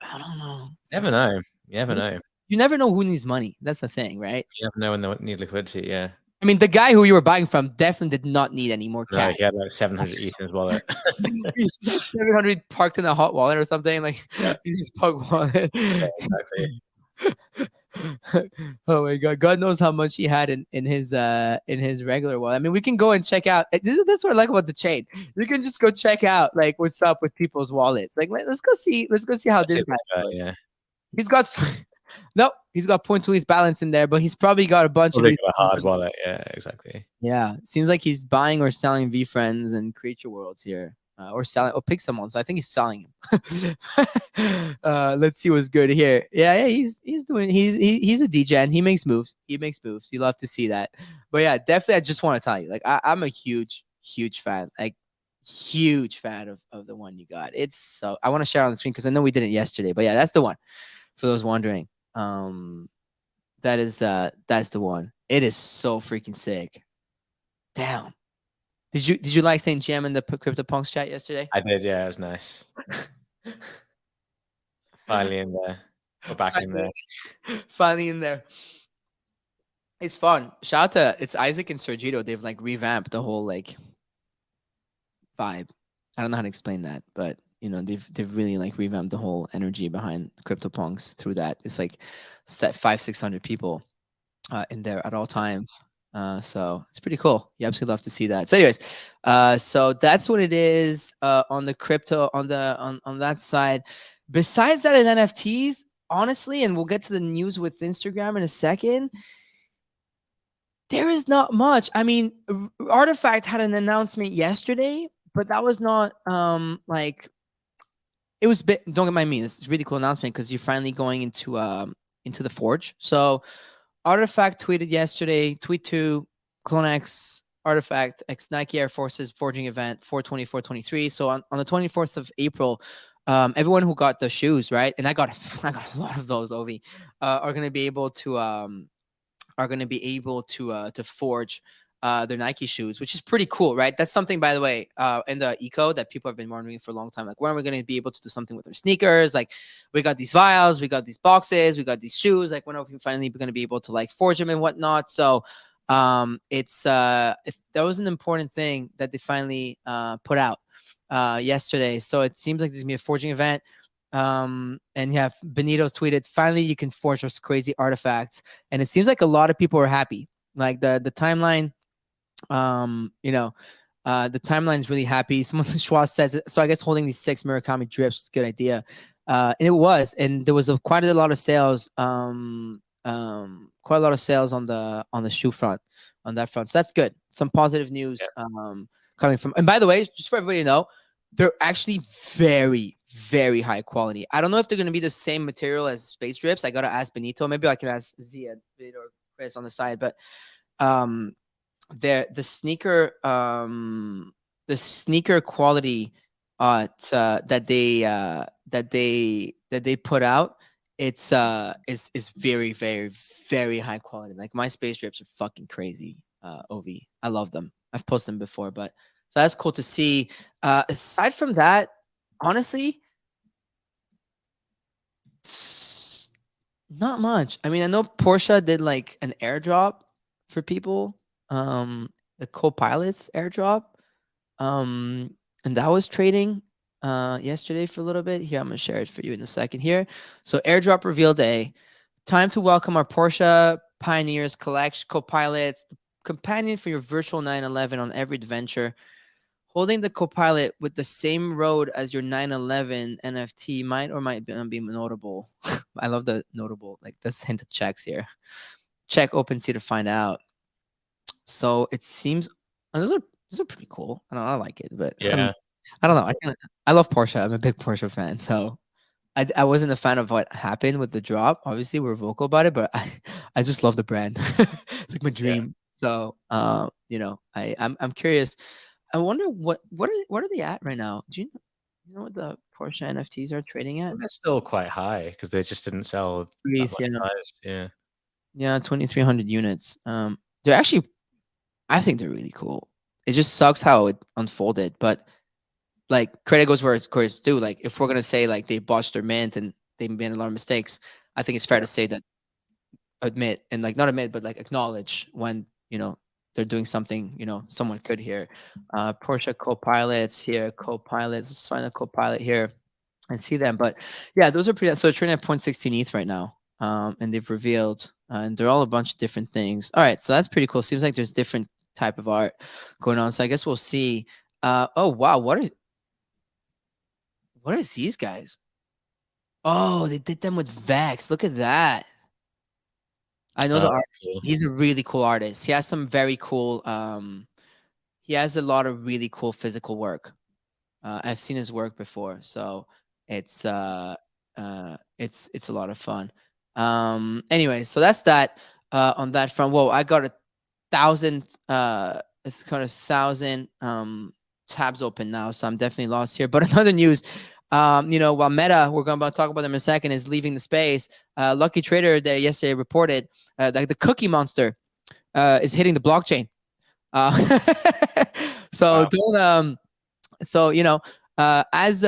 I don't know. Never know. You never know. You never know who needs money. That's the thing, right? You never know when they need liquidity. Yeah. I mean, the guy who you were buying from definitely did not need any more No, cash. he had like 700 ETH in his wallet. He's just like 700 parked in a hot wallet or something. Like in his pug wallet. Yeah, exactly. Oh my god, God knows how much he had in his regular wallet. I mean, we can go and check out. That's what I like about the chain. You can just go check out like what's up with people's wallets. Like let's go see how this guy. Yeah. He's got no, he's got 0.2 ETH balance in there, but he's probably got a bunch Probably of got a hard wallet. Yeah, exactly. Yeah, seems like he's buying or selling VFriends and Creature Worlds here. Or selling or pick someone. So I think he's selling him. Let's see what's good here. Yeah, he's doing he's a degen. He makes moves. You love to see that. But yeah, definitely I just want to tell you, like I'm a huge fan. Like huge fan of the one you got. It's so I want to share on the screen because I know we did it yesterday. But yeah, that's the one. For those wondering. That's the one. It is so freaking sick. Damn. Did you like St. Jam in the CryptoPunks chat yesterday? I did, yeah, it was nice. Finally in there. We're back in there. Finally in there. It's fun. Shout out to it's Isaac and Sergito. They've like revamped the whole like vibe. I don't know how to explain that, but you know, they've really like revamped the whole energy behind CryptoPunks through that. It's like set 500-600 people in there at all times. So it's pretty cool. You absolutely love to see that. So anyways, so that's what it is on the crypto on that side. Besides that, in NFTs, honestly, and we'll get to the news with Instagram in a second. There is not much. I mean, Artifact had an announcement yesterday, but that was not like it was. Don't get mind me. This is a really cool announcement because you're finally going into the Forge. So Artifact tweeted yesterday, tweet 2, CloneX, Artifact, X Nike Air Forces forging event 4/20/4/23. So on the 24th of April, everyone who got the shoes, right? And I got a lot of those, Ovi, are going to be able to forge their Nike shoes, which is pretty cool, right? That's something, by the way, in the eco that people have been wondering for a long time. Like, when are we going to be able to do something with our sneakers? Like, we got these vials, we got these boxes, we got these shoes. Like, when are we finally going to be able to like forge them and whatnot? So, if that was an important thing that they finally put out yesterday. So it seems like there's gonna be a forging event. And yeah, Benito tweeted, finally you can forge those crazy artifacts, and it seems like a lot of people are happy. Like the timeline. The timeline is really happy. Someone Schwartz says it. So I guess holding these 6 Murakami drips was a good idea. And it was, and there was quite a lot of sales. Quite a lot of sales on the shoe front, on that front. So that's good. Some positive news coming from. And by the way, just for everybody to know, they're actually very, very high quality. I don't know if they're going to be the same material as Space Drips. I got to ask Benito. Maybe I can ask Zia or Chris on the side, but the sneaker quality that they put out, it's is very, very, very high quality. Like, my Space Drips are fucking crazy. Ov, I love them. I've posted them before, but so that's cool to see. Aside from that, honestly, not much. I mean, I know Porsche did like an airdrop for people, the co-pilots airdrop, and that was trading yesterday for a little bit. Here, I'm gonna share it for you in a second here. So airdrop reveal day, time to welcome our Porsche Pioneers collection co-pilots, the companion for your virtual 911 on every adventure. Holding the co-pilot with the same road as your 911 NFT might or might be notable. I love the notable, like this hint of checks here. Check OpenSea to find out. So it seems those are pretty cool. I like it, but yeah, I don't know. I love Porsche. I'm a big Porsche fan, so I wasn't a fan of what happened with the drop. Obviously, we're vocal about it, but I just love the brand. It's like my dream. Yeah. So I'm curious. I wonder what are they at right now? Do you know what the Porsche NFTs are trading at? They're still quite high because they just didn't sell. Yeah, 2,300 units. They're actually, I think they're really cool. It just sucks how it unfolded, but like credit goes where it's due. Like if we're gonna say like they botched their mint and they made a lot of mistakes, I think it's fair to say that admit and like not admit but like acknowledge when they're doing something someone could here. Porsche co-pilots here, co-pilots. Let's find a co-pilot here and see them. But yeah, those are pretty. So trading at 0.16 ETH right now, and they've revealed, and they're all a bunch of different things. All right, so that's pretty cool. Seems like there's different type of art going on. So I guess we'll see. Oh wow, what are these guys? Oh, they did them with Vex. Look at that. I know the artist. Cool. He's a really cool artist. He has some very cool. He has a lot of really cool physical work. I've seen his work before, so it's a lot of fun. Anyway, so that's that on that front. Whoa, I got 1,000. It's got 1,000 tabs open now, so I'm definitely lost here. But another news. While Meta, we're going to talk about them in a second, is leaving the space. Lucky Trader there yesterday reported that the cookie monster is hitting the blockchain. So wow. As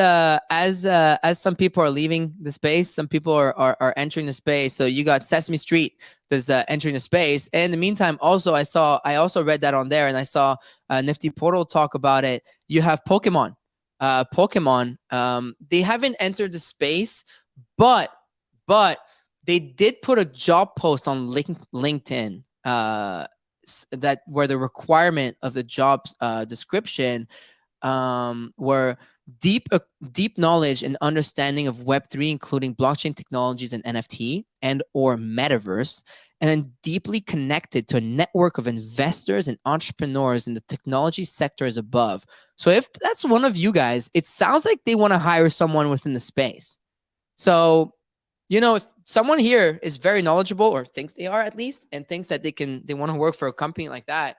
some people are leaving the space, some people are entering the space. So you got Sesame Street that's entering the space. And in the meantime, also I also read that on there, and I saw Nifty Portal talk about it. You have Pokemon. They haven't entered the space, but they did put a job post on LinkedIn that where the requirement of the job description were deep knowledge and understanding of Web3, including blockchain technologies and NFT and or metaverse, and then deeply connected to a network of investors and entrepreneurs in the technology sector as above. So if that's one of you guys, it sounds like they want to hire someone within the space. So, if someone here is very knowledgeable, or thinks they are at least, and thinks that they want to work for a company like that,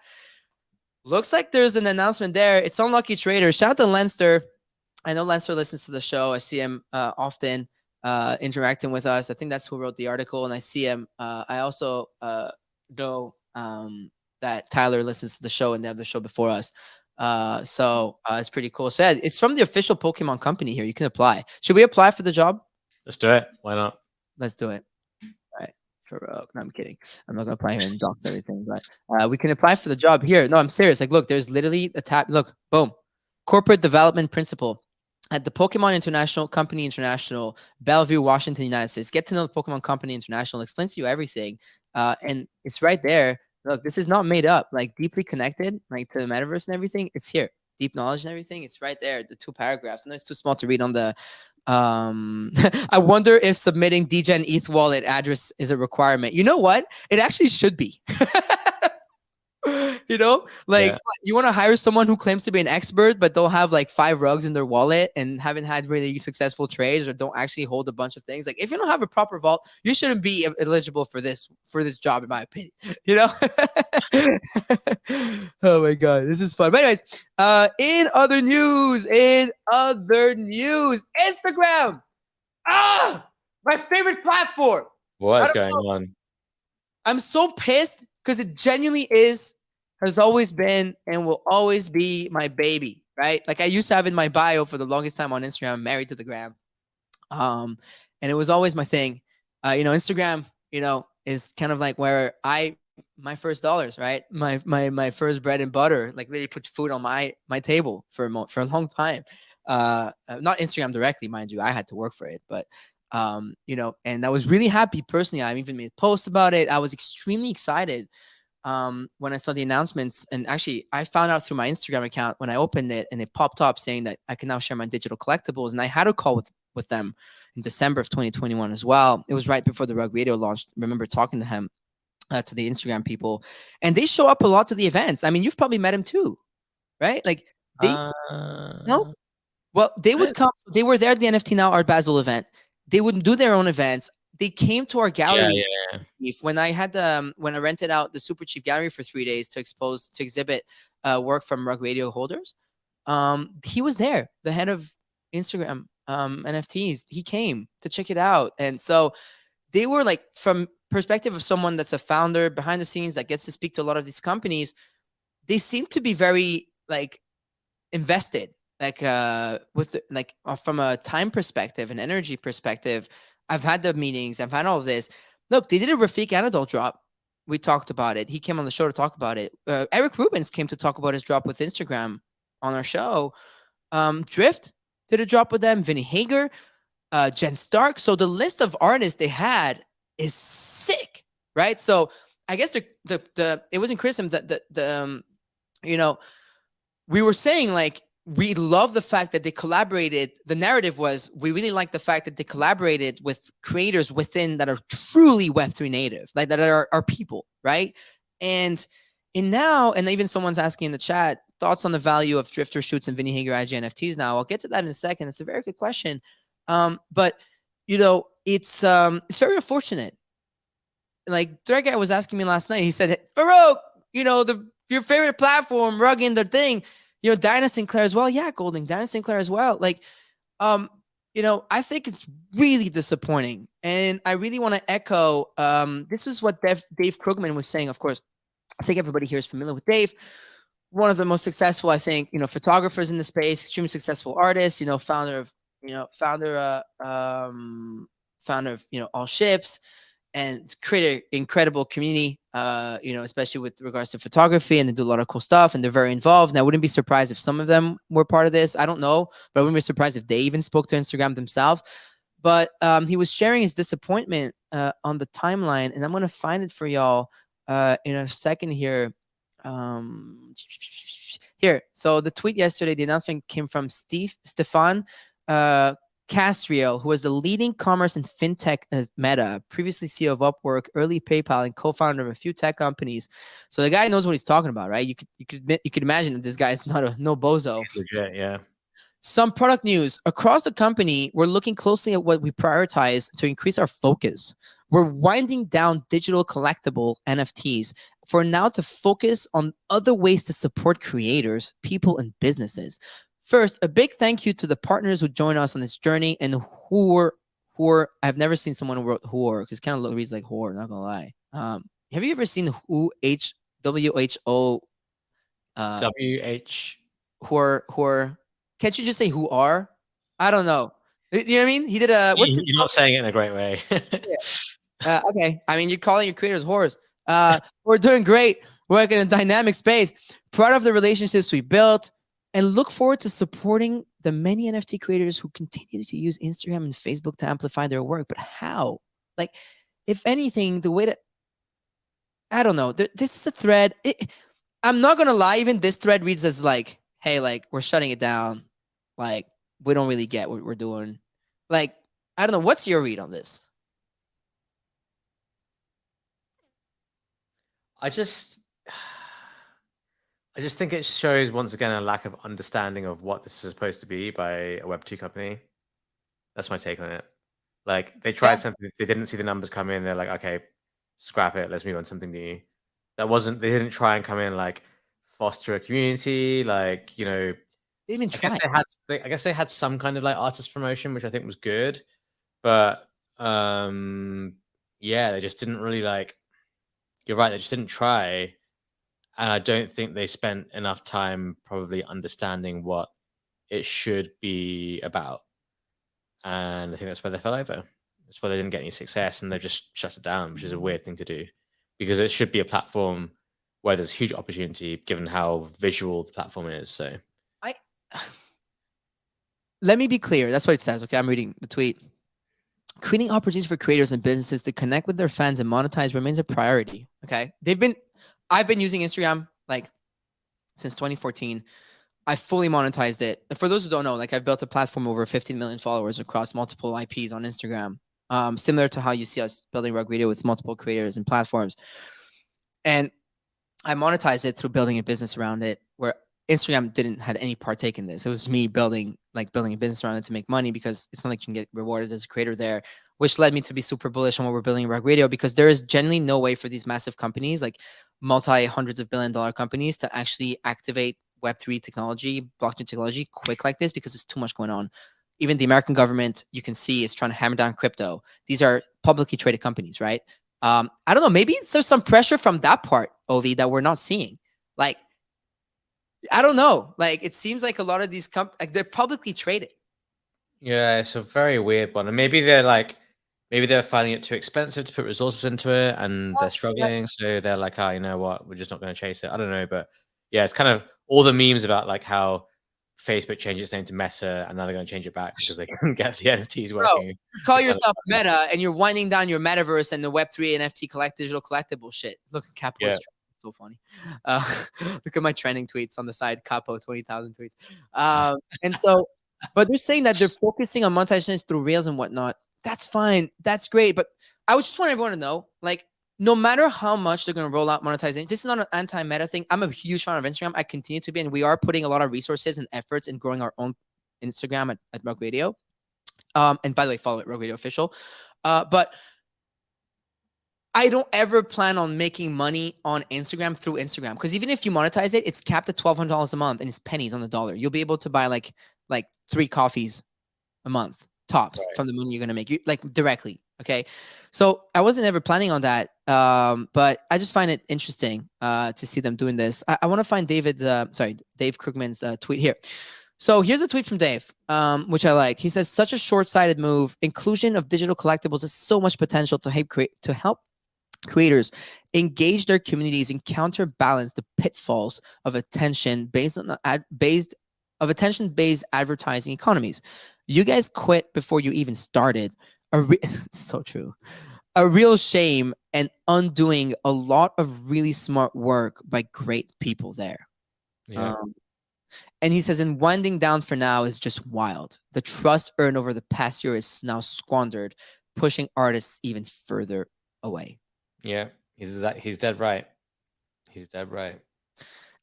looks like there's an announcement there. It's on Lucky Trader. Shout out to Lenster. I know Lenster listens to the show. I see him often interacting with us. I think that's who wrote the article, and I see him. I also know that Tyler listens to the show, and they have the show before us. So it's pretty cool. So yeah, it's from the official Pokemon company here. You can apply. Should we apply for the job? Let's do it. Why not? Let's do it. All right. No, I'm kidding. I'm not gonna apply here and docs everything, but we can apply for the job here. No, I'm serious. Like, look, there's literally a tab. Look, boom, corporate development principal at the Pokemon International Company International, Bellevue, Washington, United States. Get to know the Pokemon Company International. Explains to you everything, and it's right there. Look, this is not made up. Like, deeply connected, like to the metaverse and everything. It's here. Deep knowledge and everything. It's right there. The 2 paragraphs. I know it's too small to read on the. I wonder if submitting DGen ETH wallet address is a requirement. You know what? It actually should be. You want to hire someone who claims to be an expert, but they'll have like 5 rugs in their wallet and haven't had really successful trades, or don't actually hold a bunch of things. Like, if you don't have a proper vault, you shouldn't be eligible for this job, in my opinion. Oh my god, this is fun. But anyways, in other news, Instagram. My favorite platform. What's going on? I'm so pissed because it genuinely has always been, and will always be my baby, right? Like, I used to have in my bio for the longest time on Instagram, I'm married to the gram. And it was always my thing. Instagram, is kind of like where my first dollars, right? My first bread and butter, like literally put food on my table for a long time. Not Instagram directly, mind you. I had to work for it, but and I was really happy personally. I even made posts about it. I was extremely excited when I saw the announcements. And actually, I found out through my Instagram account when I opened it, and it popped up saying that I can now share my digital collectibles. And I had a call with them in December of 2021 as well. It was right before the Rug Radio launched. I remember talking to him, to the Instagram people, and they show up a lot to the events. I mean, you've probably met him too, right? Like they no. Well, they would come. They were there at the NFT Now Art Basel event. They wouldn't do their own events. They came to our gallery. Yeah. When I rented out the Super Chief Gallery for 3 days to exhibit work from Rug Radio holders, he was there, the head of Instagram NFTs. He came to check it out, and so they were like, from perspective of someone that's a founder behind the scenes that gets to speak to a lot of these companies, they seem to be very like invested. from a time perspective and energy perspective, I've had the meetings, I've had all of this. Look, they did a Rafiq Anadol drop. We talked about it. He came on the show to talk about it. Eric Rubens came to talk about his drop with Instagram on our show. Drift did a drop with them. Vinny Hager, Jen Stark. So the list of artists they had is sick, right? So I guess the it wasn't criticism that we were saying like we love the fact that they collaborated. The narrative was we really like the fact that they collaborated with creators within that are truly Web3 native, like that are people, right? And now, and even someone's asking in the chat, thoughts on the value of Drifter Shoots and Vinny Hager IG NFTs now. I'll get to that in a second. It's a very good question. But it's very unfortunate. Like Thread Guy was asking me last night. He said, Farouk, your favorite platform, rugging their thing. Diana Sinclair as well. Yeah, Golding, Diana Sinclair as well. Like, I think it's really disappointing. And I really want to echo, this is what Dave Krugman was saying. Of course, I think everybody here is familiar with Dave. One of the most successful, I think, photographers in the space, extremely successful artist, founder of All Ships, and create an incredible community, especially with regards to photography, and they do a lot of cool stuff, and they're very involved. And I wouldn't be surprised if some of them were part of this. I don't know, but I wouldn't be surprised if they even spoke to Instagram themselves. But he was sharing his disappointment on the timeline, and I'm going to find it for y'all in a second here. Here. So the tweet yesterday, the announcement came from Stefan Castriel, who was the leading commerce and fintech as Meta, previously CEO of Upwork, early PayPal, and co-founder of a few tech companies. So the guy knows what he's talking about, right? You could imagine that this guy is no bozo. Legit, yeah. Some product news across the company. We're looking closely at what we prioritize to increase our focus. We're winding down digital collectible NFTs for now to focus on other ways to support creators, people, and businesses. First, a big thank you to the partners who joined us on this journey and who are I've never seen someone who wrote whore, because it kind of reads like whore, not gonna lie. Have you ever seen WHO? Whore. Can't you just say who are? I don't know. You know what I mean? He did a. You're not saying it in a great way. Yeah. Okay. I mean, you're calling your creators whores. We're doing great. We're in a dynamic space. Proud of the relationships we built, and look forward to supporting the many NFT creators who continue to use Instagram and Facebook to amplify their work. But how? Like, if anything, the way that, I don't know. This is a thread. I'm not going to lie. Even this thread reads as like, hey, like, we're shutting it down. Like, we don't really get what we're doing. Like, I don't know. What's your read on this? I just think it shows once again a lack of understanding of what this is supposed to be by a Web2 company. That's my take on it. Like, they tried something, they didn't see the numbers come in. They're like, okay, scrap it. Let's move on to something new. They didn't try and come in like foster a community. Like, they didn't even try. I guess they had some kind of like artist promotion, which I think was good. But yeah, they just didn't really like. You're right. They just didn't try. And I don't think they spent enough time probably understanding what it should be about. And I think that's where they fell over. That's why they didn't get any success, and they just shut it down, which is a weird thing to do, because it should be a platform where there's huge opportunity given how visual the platform is. So let me be clear. That's what it says. Okay, I'm reading the tweet. Creating opportunities for creators and businesses to connect with their fans and monetize remains a priority. Okay. I've been using Instagram like since 2014. I fully monetized it. For those who don't know, like, I've built a platform over 15 million followers across multiple IPs on Instagram. Similar to how you see us building Rug Radio with multiple creators and platforms. And I monetized it through building a business around it, where Instagram didn't had any partake in this. It was me building a business around it to make money, because it's not like you can get rewarded as a creator there, which led me to be super bullish on what we're building in Rug Radio, because there is generally no way for these massive companies, like multi-hundreds of billion-dollar companies, to actually activate Web3 technology, blockchain technology quick like this, because there's too much going on. Even the American government, you can see, is trying to hammer down crypto. These are publicly traded companies, right? I don't know. Maybe there's some pressure from that part, Ovi, that we're not seeing. Like, I don't know. Like, it seems like a lot of these like they're publicly traded. Yeah, it's a very weird one. And maybe they're finding it too expensive to put resources into it, and they're struggling. So they're like, oh, you know what? We're just not going to chase it. I don't know, but yeah, it's kind of all the memes about like how Facebook changed its name to Meta, and now they're going to change it back because they couldn't get the NFTs working. You call yourself Meta, and you're winding down your metaverse and the Web3 NFT digital collectible shit. Look at Capo's it's so funny. Look at my trending tweets on the side. Capo 20,000 tweets. And so, but they're saying that they're focusing on monetization through Reels and whatnot. That's fine. That's great. But I just want everyone to know, like, no matter how much they're going to roll out monetization, this is not an anti-meta thing. I'm a huge fan of Instagram. I continue to be, and we are putting a lot of resources and efforts in growing our own Instagram at Rug Radio. And by the way, follow it, Rug Radio Official. But I don't ever plan on making money on Instagram through Instagram, because even if you monetize it, it's capped at $1,200 a month and it's pennies on the dollar. You'll be able to buy like 3 coffees a month tops from the money you're going to make, you like directly. Okay. So I wasn't ever planning on that. But I just find it interesting to see them doing this. I want to find Dave Krugman's tweet here. So here's a tweet from Dave, which I like. He says, such a short-sighted move. Inclusion of digital collectibles has so much potential to help creators engage their communities and counterbalance the pitfalls of attention-based advertising economies. You guys quit before you even started. So true. A real shame and undoing a lot of really smart work by great people there. Yeah. And he says, and winding down for now is just wild. The trust earned over the past year is now squandered, pushing artists even further away. Yeah, he's dead right. He's dead right.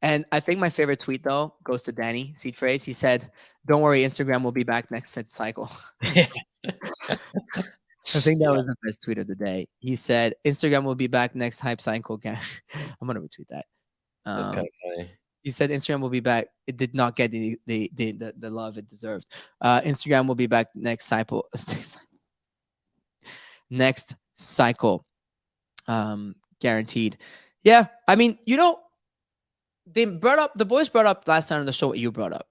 And I think my favorite tweet, though, goes to Danny Seed Phrase. He said, don't worry, Instagram will be back next cycle. I think that was the best tweet of the day. He said, Instagram will be back next hype cycle. I'm going to retweet that. That's kind of funny. He said Instagram will be back. It did not get the love it deserved. Instagram will be back next cycle. Next cycle. Guaranteed. Yeah. I mean, the boys brought up last time on the show what you brought up.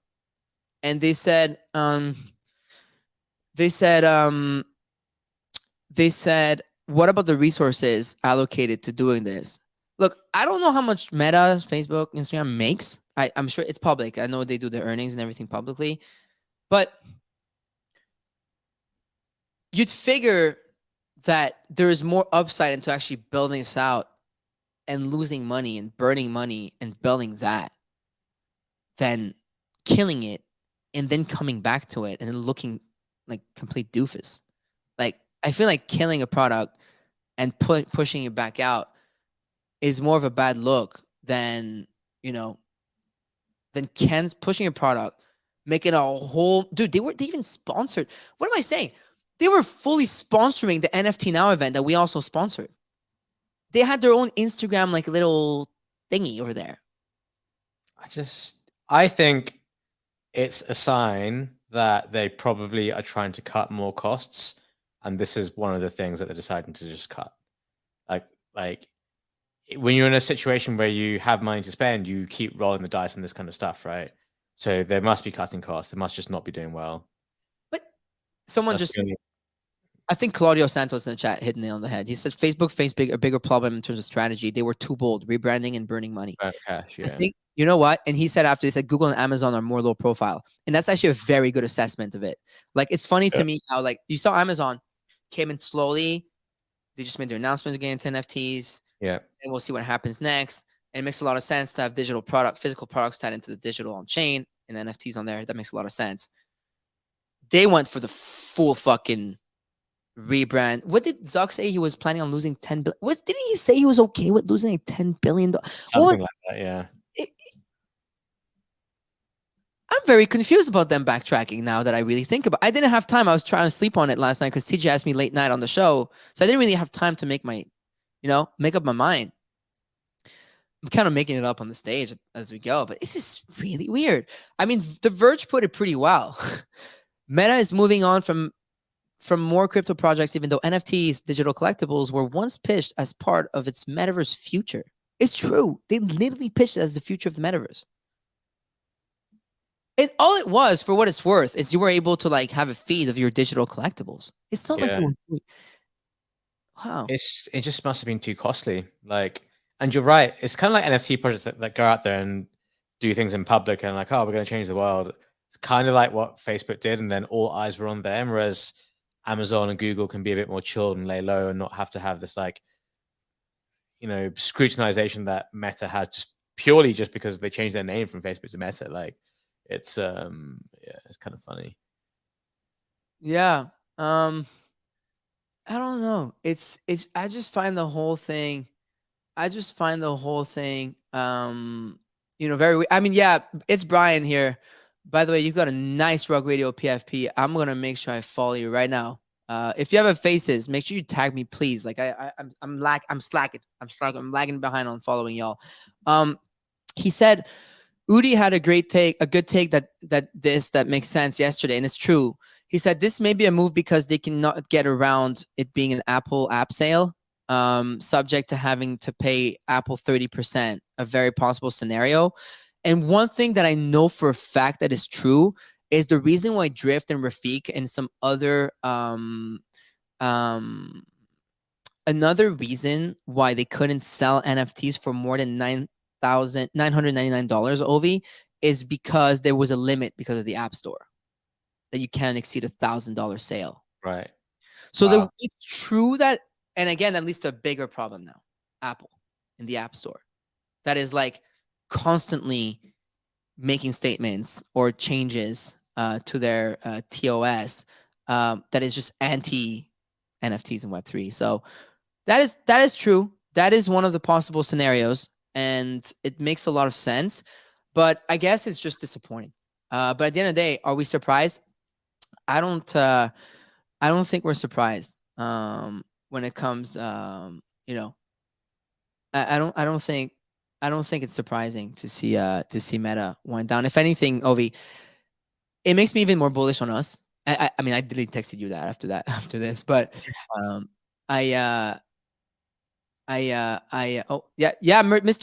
And they said, what about the resources allocated to doing this? Look, I don't know how much Meta, Facebook, Instagram makes. I'm sure it's public. I know they do their earnings and everything publicly. But you'd figure that there is more upside into actually building this out and losing money and burning money and building that than killing it and then coming back to it and then looking like complete doofus. Like, I feel like killing a product and pushing it back out is more of a bad look than Ken's pushing a product, making a whole dude. They even sponsored. What am I saying? They were fully sponsoring the NFT Now event that we also sponsored. They had their own Instagram like little thingy over there. I think it's a sign that they probably are trying to cut more costs, and this is one of the things that they're deciding to just cut. Like when you're in a situation where you have money to spend, you keep rolling the dice on this kind of stuff, right? So they must be cutting costs. They must just not be doing well. But I think Claudio Santos in the chat hit the nail on the head. He said Facebook faced a bigger problem in terms of strategy. They were too bold, rebranding and burning money. Cash, yeah. I think, you know what? And he said Google and Amazon are more low profile. And that's actually a very good assessment of it. Like, it's funny to me how, like, you saw Amazon came in slowly. They just made their announcement to get into NFTs. Yeah. And we'll see what happens next. And it makes a lot of sense to have physical products tied into the digital on chain and NFTs on there. That makes a lot of sense. They went for the full fucking rebrand. What did Zuck say? He was planning on losing $10 billion. Didn't he say he was okay with losing a $10 billion? Something like that, yeah. I'm very confused about them backtracking now that I really think about it. I didn't have time. I was trying to sleep on it last night because TJ asked me late night on the show. So I didn't really have time to make up my mind. I'm kind of making it up on the stage as we go, but it's just really weird. I mean, The Verge put it pretty well. Meta is moving on from more crypto projects, even though NFTs, digital collectibles, were once pitched as part of its metaverse future. It's true. They literally pitched it as the future of the metaverse. all it was, for what it's worth, is you were able to like have a feed of your digital collectibles. It's not like Yeah. they were. Wow. It just must have been too costly. Like, and you're right. It's kind of like NFT projects that go out there and do things in public and like, oh, we're going to change the world. It's kind of like what Facebook did, and then all eyes were on them. Whereas Amazon and Google can be a bit more chilled and lay low and not have to have this like, scrutinization that Meta had purely because they changed their name from Facebook to Meta. Like, it's it's kind of funny. Yeah. I don't know. It's I just find the whole thing very I mean, yeah, it's Brian here. By the way, you've got a nice Rug Radio PFP. I'm going to make sure I follow you right now. If you have a faces, make sure you tag me, please. Like I'm slacking. I'm lagging behind on following y'all. He said Udi had a good take that makes sense yesterday, and it's true. He said this may be a move because they cannot get around it being an Apple app sale, subject to having to pay Apple 30%, a very possible scenario. And one thing that I know for a fact that is true is the reason why Drift and Rafiq and some other another reason why they couldn't sell NFTs for more than $9,999 Ovi is because there was a limit because of the App Store that you can't exceed $1,000 sale. Right. So it's true that, and again, that leads to a bigger problem now. Apple in the App Store that is like constantly making statements or changes to their TOS that is just anti NFTs and Web3. So that is true. That is one of the possible scenarios, and it makes a lot of sense. But I guess it's just disappointing. But at the end of the day, are we surprised? I don't think we're surprised when it comes. I don't think it's surprising to see Meta wind down. If anything, Ovi, it makes me even more bullish on us. I mean, I didn't texted you that after this, but Mr.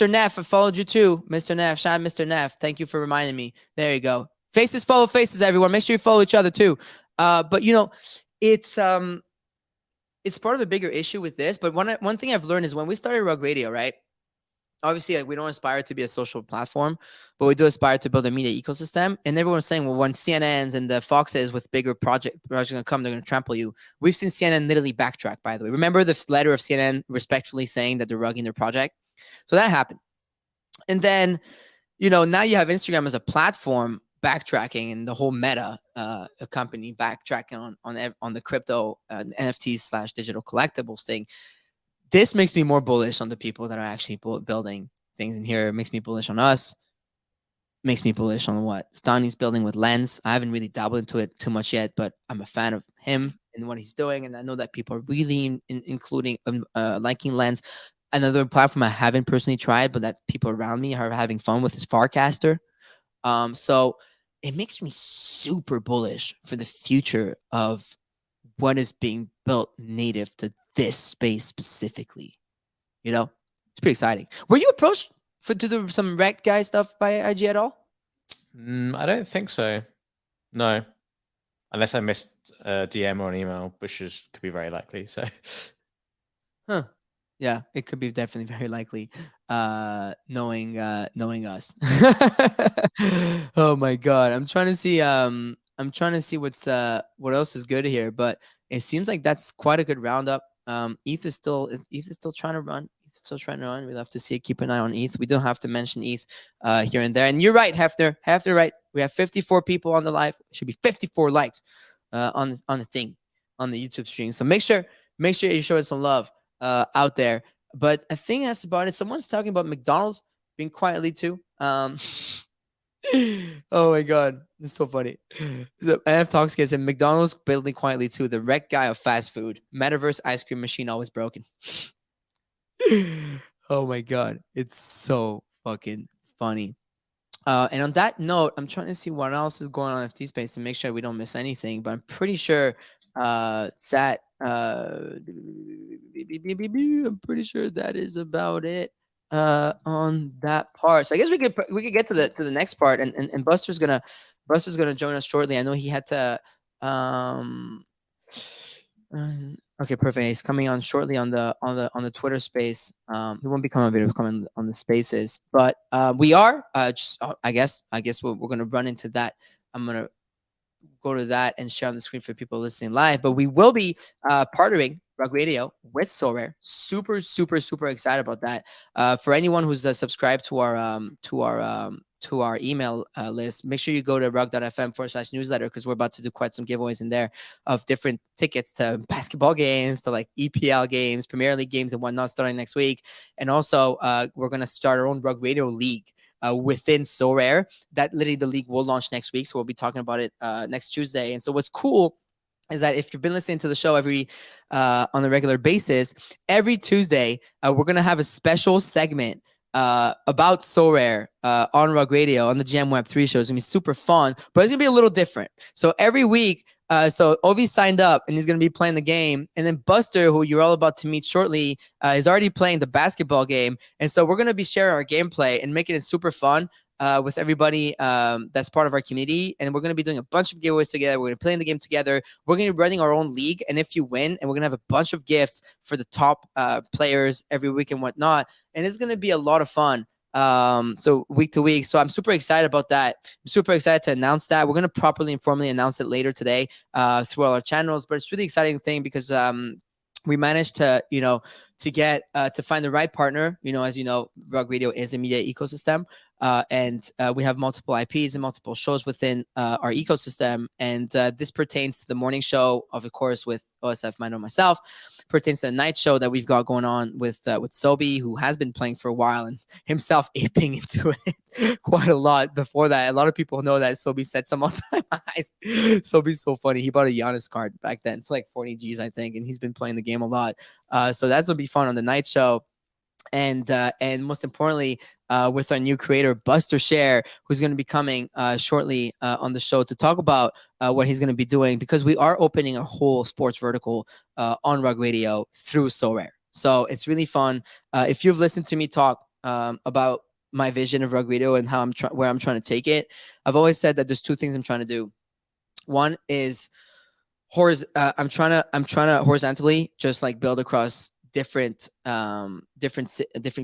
Neff, I followed you too, Mr. Neff. Shout out Mr. Neff. Thank you for reminding me. There you go. Faces follow faces, everyone. Make sure you follow each other too. But it's part of a bigger issue with this. But one thing I've learned is when we started Rug Radio, right? Obviously, we don't aspire to be a social platform, but we do aspire to build a media ecosystem. And everyone's saying, well, when CNNs and the Foxes with bigger projects are going to come, they're going to trample you. We've seen CNN literally backtrack, by the way. Remember the letter of CNN respectfully saying that they're rugging their project? So that happened. And then, now you have Instagram as a platform backtracking, and the whole Meta company backtracking on the crypto NFTs / digital collectibles thing. This makes me more bullish on the people that are actually building things in here. It makes me bullish on us. Makes me bullish on what Stani's building with Lens. I haven't really dabbled into it too much yet, but I'm a fan of him and what he's doing, and I know that people are really including liking Lens. Another platform I haven't personally tried, but that people around me are having fun with is Farcaster. So it makes me super bullish for the future of what is being built native to this space specifically. It's pretty exciting. Were you approached to do some Rect Guy stuff by IG at all? I don't think so. No, unless I missed a DM or an email, which could be very likely. So, yeah, it could be definitely very likely. Knowing us. Oh my god, I'm trying to see what else is good here, but it seems like that's quite a good roundup. ETH is still trying to run. We'll have to see. Keep an eye on ETH. We don't have to mention ETH here and there. And you're right, Hefner. Right. We have 54 people on the live. It should be 54 likes on the thing, on the YouTube stream. So make sure you show it some love out there. But I think that's about it. Someone's talking about McDonald's being quietly too. Oh my god, it's so funny. So NF Talks gets in McDonald's building quietly too. The wreck guy of fast food. Metaverse ice cream machine always broken. Oh my god, it's so fucking funny. And on that note, I'm trying to see what else is going on in FT space to make sure we don't miss anything. But I'm pretty sure I'm pretty sure that is about it on that part. So I guess we could get to the next part, and Buster's gonna Buster's gonna join us shortly. I know he had to. Okay, perfect. He's coming on shortly on the Twitter space. He won't be coming on video, coming on the spaces, but we are just. I guess we're gonna run into that. I'm gonna go to that and share on the screen for people listening live. But we will be partnering Rug Radio with Sorare. Super, super, super excited about that. For anyone who's subscribed to our email list, make sure you go to rug.fm/newsletter, because we're about to do quite some giveaways in there of different tickets to basketball games, to like EPL games, Premier League games, and whatnot starting next week. And also, we're going to start our own Rug Radio League within Sorare. That literally the league will launch next week. So we'll be talking about it next Tuesday. And so what's cool is that if you've been listening to the show on a regular basis, every Tuesday, we're going to have a special segment about Sorare on Rug Radio on the GM Web3 show. It's going to be super fun, but it's going to be a little different. So every week, so Ovi signed up and he's going to be playing the game. And then Buster, who you're all about to meet shortly, is already playing the basketball game. And so we're going to be sharing our gameplay and making it super fun with everybody that's part of our community. And we're going to be doing a bunch of giveaways together. We're going to be playing the game together. We're going to be running our own league. And if you win, and we're going to have a bunch of gifts for the top players every week and whatnot. And it's going to be a lot of fun. So week to week. So I'm super excited about that. I'm super excited to announce that. We're going to properly and formally announce it later today through all our channels. But it's really exciting thing because we managed to, to get to find the right partner. As you know, Rug Radio is a media ecosystem. And we have multiple IPs and multiple shows within our ecosystem. And this pertains to the morning show, of course, with OSF, Mando, myself. Pertains to the night show that we've got going on with Sobi, who has been playing for a while and himself aping into it quite a lot before that. A lot of people know that Sobi set some all-time highs. Sobi's so funny. He bought a Giannis card back then for like 40 G's, I think, and he's been playing the game a lot. So that's going to be fun on the night show. And most importantly, with our new creator, Buster Scher, who's going to be coming shortly on the show to talk about what he's going to be doing, because we are opening a whole sports vertical on Rug Radio through Sorare. So it's really fun. If you've listened to me talk about my vision of Rug Radio and how where I'm trying to take it, I've always said that there's two things I'm trying to do. One is I'm trying to horizontally just like build across different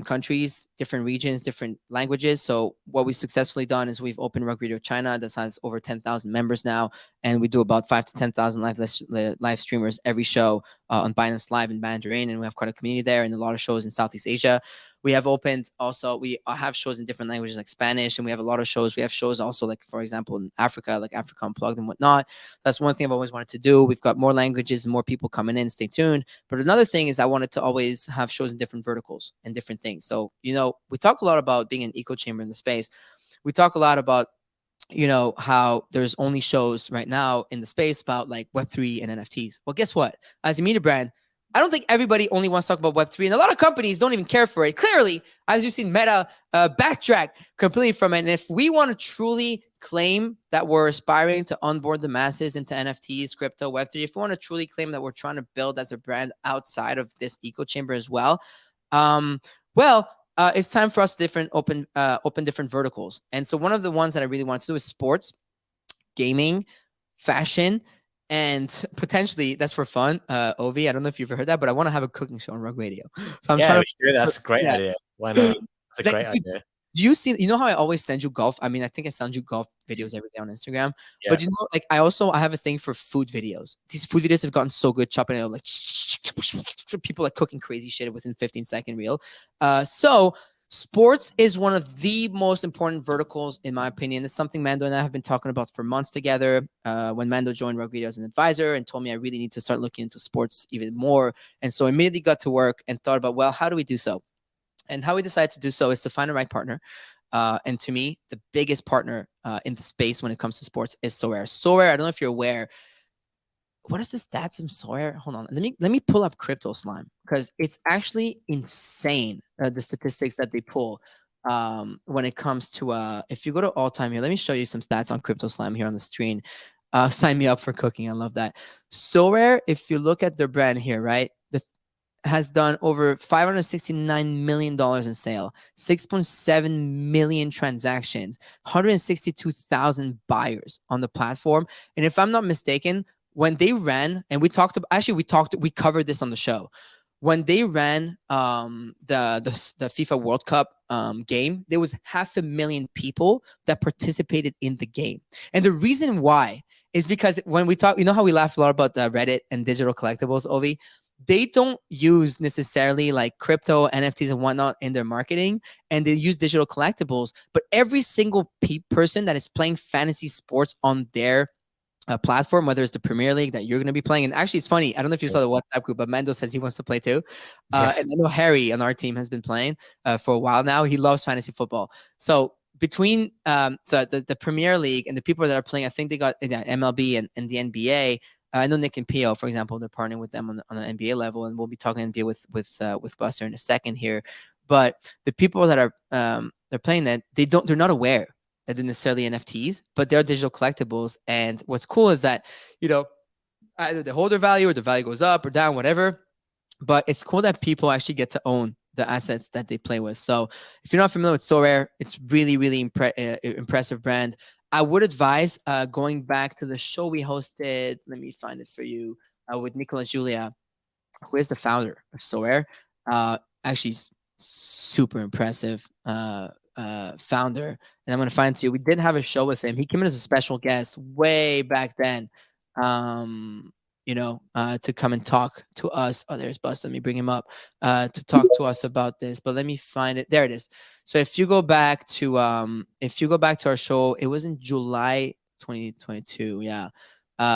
countries, different regions, different languages. So what we've successfully done is we've opened Rug Radio China. That has over 10,000 members now, and we do about 5,000 to 10,000 live streamers every show on Binance Live in Mandarin, and we have quite a community there, and a lot of shows in Southeast Asia. We have opened also, we have shows in different languages like Spanish, and we have a lot of shows. We have shows also like, for example, in Africa, like Africa Unplugged and whatnot. That's one thing I've always wanted to do. We've got more languages and more people coming in. Stay tuned. But another thing is I wanted to always have shows in different verticals and different things. So, we talk a lot about being an echo chamber in the space. We talk a lot about, how there's only shows right now in the space about like Web3 and NFTs. Well, guess what? As a media brand, I don't think everybody only wants to talk about Web3, and a lot of companies don't even care for it. Clearly, as you've seen Meta backtrack completely from it. And if we want to truly claim that we're aspiring to onboard the masses into NFTs, crypto, Web3, if we want to truly claim that we're trying to build as a brand outside of this echo chamber as well, it's time for us to open different verticals. And so one of the ones that I really want to do is sports, gaming, fashion, and potentially that's for fun. Ovi, I don't know if you've ever heard that, but I want to have a cooking show on Rug Radio. So I'm trying to. That's a great idea. Why not? It's a great idea. Do you see? How I always send you golf? I mean, I think I send you golf videos every day on Instagram. Yeah. But like I have a thing for food videos. These food videos have gotten so good, chopping it like people like cooking crazy shit within 15-second reel. So sports is one of the most important verticals, in my opinion. It's something Mando and I have been talking about for months together. When Mando joined Rug Radio as an advisor and told me I really need to start looking into sports even more. And so I immediately got to work and thought about, well, how do we do so? And how we decided to do so is to find the right partner. And to me, the biggest partner in the space when it comes to sports is Sorare. Sorare, I don't know if you're aware. What is the stats of Sorare? Hold on. Let me pull up Crypto Slime, because it's actually insane, the statistics that they pull when it comes to if you go to all time here. Let me show you some stats on Crypto Slime here on the screen. Sign me up for cooking. I love that. Sorare, if you look at their brand here, right? has done over $569 million in sale, 6.7 million transactions, 162,000 buyers on the platform. And if I'm not mistaken, when they ran, and we covered this on the show. When they ran the FIFA World Cup game, there was 500,000 people that participated in the game. And the reason why is because when we talk, you know how we laugh a lot about Reddit and digital collectibles, Ovi? They don't use necessarily like crypto, NFTs and whatnot in their marketing, and they use digital collectibles. But every single person that is playing fantasy sports on their platform, whether it's the Premier League that you're going to be playing. And actually, it's funny. I don't know if you saw the WhatsApp group, but Mando says he wants to play too. And I know Harry on our team has been playing for a while now. He loves fantasy football. So between the Premier League and the people that are playing, I think they got MLB and the NBA. I know Nick and Pio, for example, they're partnering with them on the NBA level, and we'll be talking NBA with Buster in a second here. But the people that are they're playing that, they're not aware that they're necessarily NFTs, but they're digital collectibles. And what's cool is that, you know, either they hold their value or the value goes up or down, whatever. But it's cool that people actually get to own the assets that they play with. So if you're not familiar with Sorare, it's really, really impressive brand. I would advise going back to the show we hosted. Let me find it for you with Nicola Julia, who is the founder of Sorare. Actually, super impressive founder. And I'm going to find it to you. We did have a show with him. He came in as a special guest way back then, to come and talk to us. Oh, there's Bust. Let me bring him up to talk to us about this. But let me find it. There it is. So if you go back to our show, it was in July 2022. Yeah.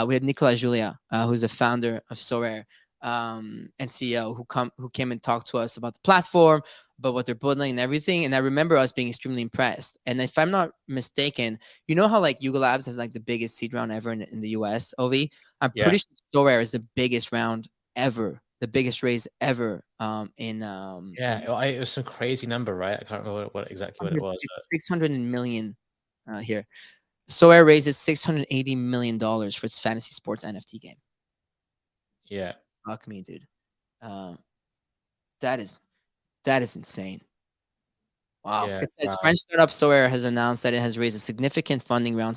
We had Nicola Julia, who's the founder of Sorare and CEO, who came and talked to us about the platform, about what they're building and everything. And I remember us being extremely impressed. And if I'm not mistaken, you know how like Yuga Labs has like the biggest seed round ever in the US, Ovi? I'm pretty sure Sorare is the biggest round ever, the biggest raise ever it was some crazy number, right? I can't remember what it was. It's 600 million here. Sorare raises $680 million for its fantasy sports NFT game. Yeah. Fuck me, dude. That is insane. Wow. Yeah, It says French startup Sorare has announced that it has raised a significant funding round.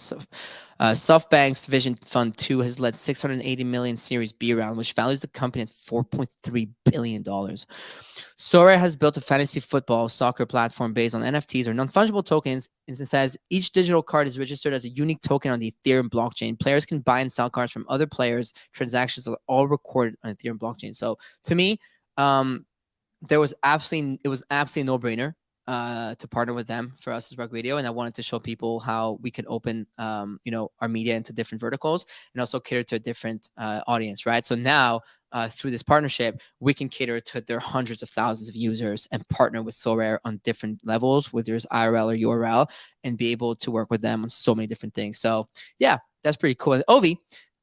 SoftBank's Vision Fund 2 has led 680 million Series B round, which values the company at $4.3 billion. Sorare has built a fantasy football soccer platform based on NFTs or non-fungible tokens. It says each digital card is registered as a unique token on the Ethereum blockchain. Players can buy and sell cards from other players. Transactions are all recorded on Ethereum blockchain. So to me, it was absolutely a no-brainer to partner with them for us as Rug Radio. And I wanted to show people how we could open, our media into different verticals and also cater to a different audience, right? So now through this partnership, we can cater to their hundreds of thousands of users and partner with Sorare on different levels, whether it's IRL or URL, and be able to work with them on so many different things. So yeah, that's pretty cool. And Ovi,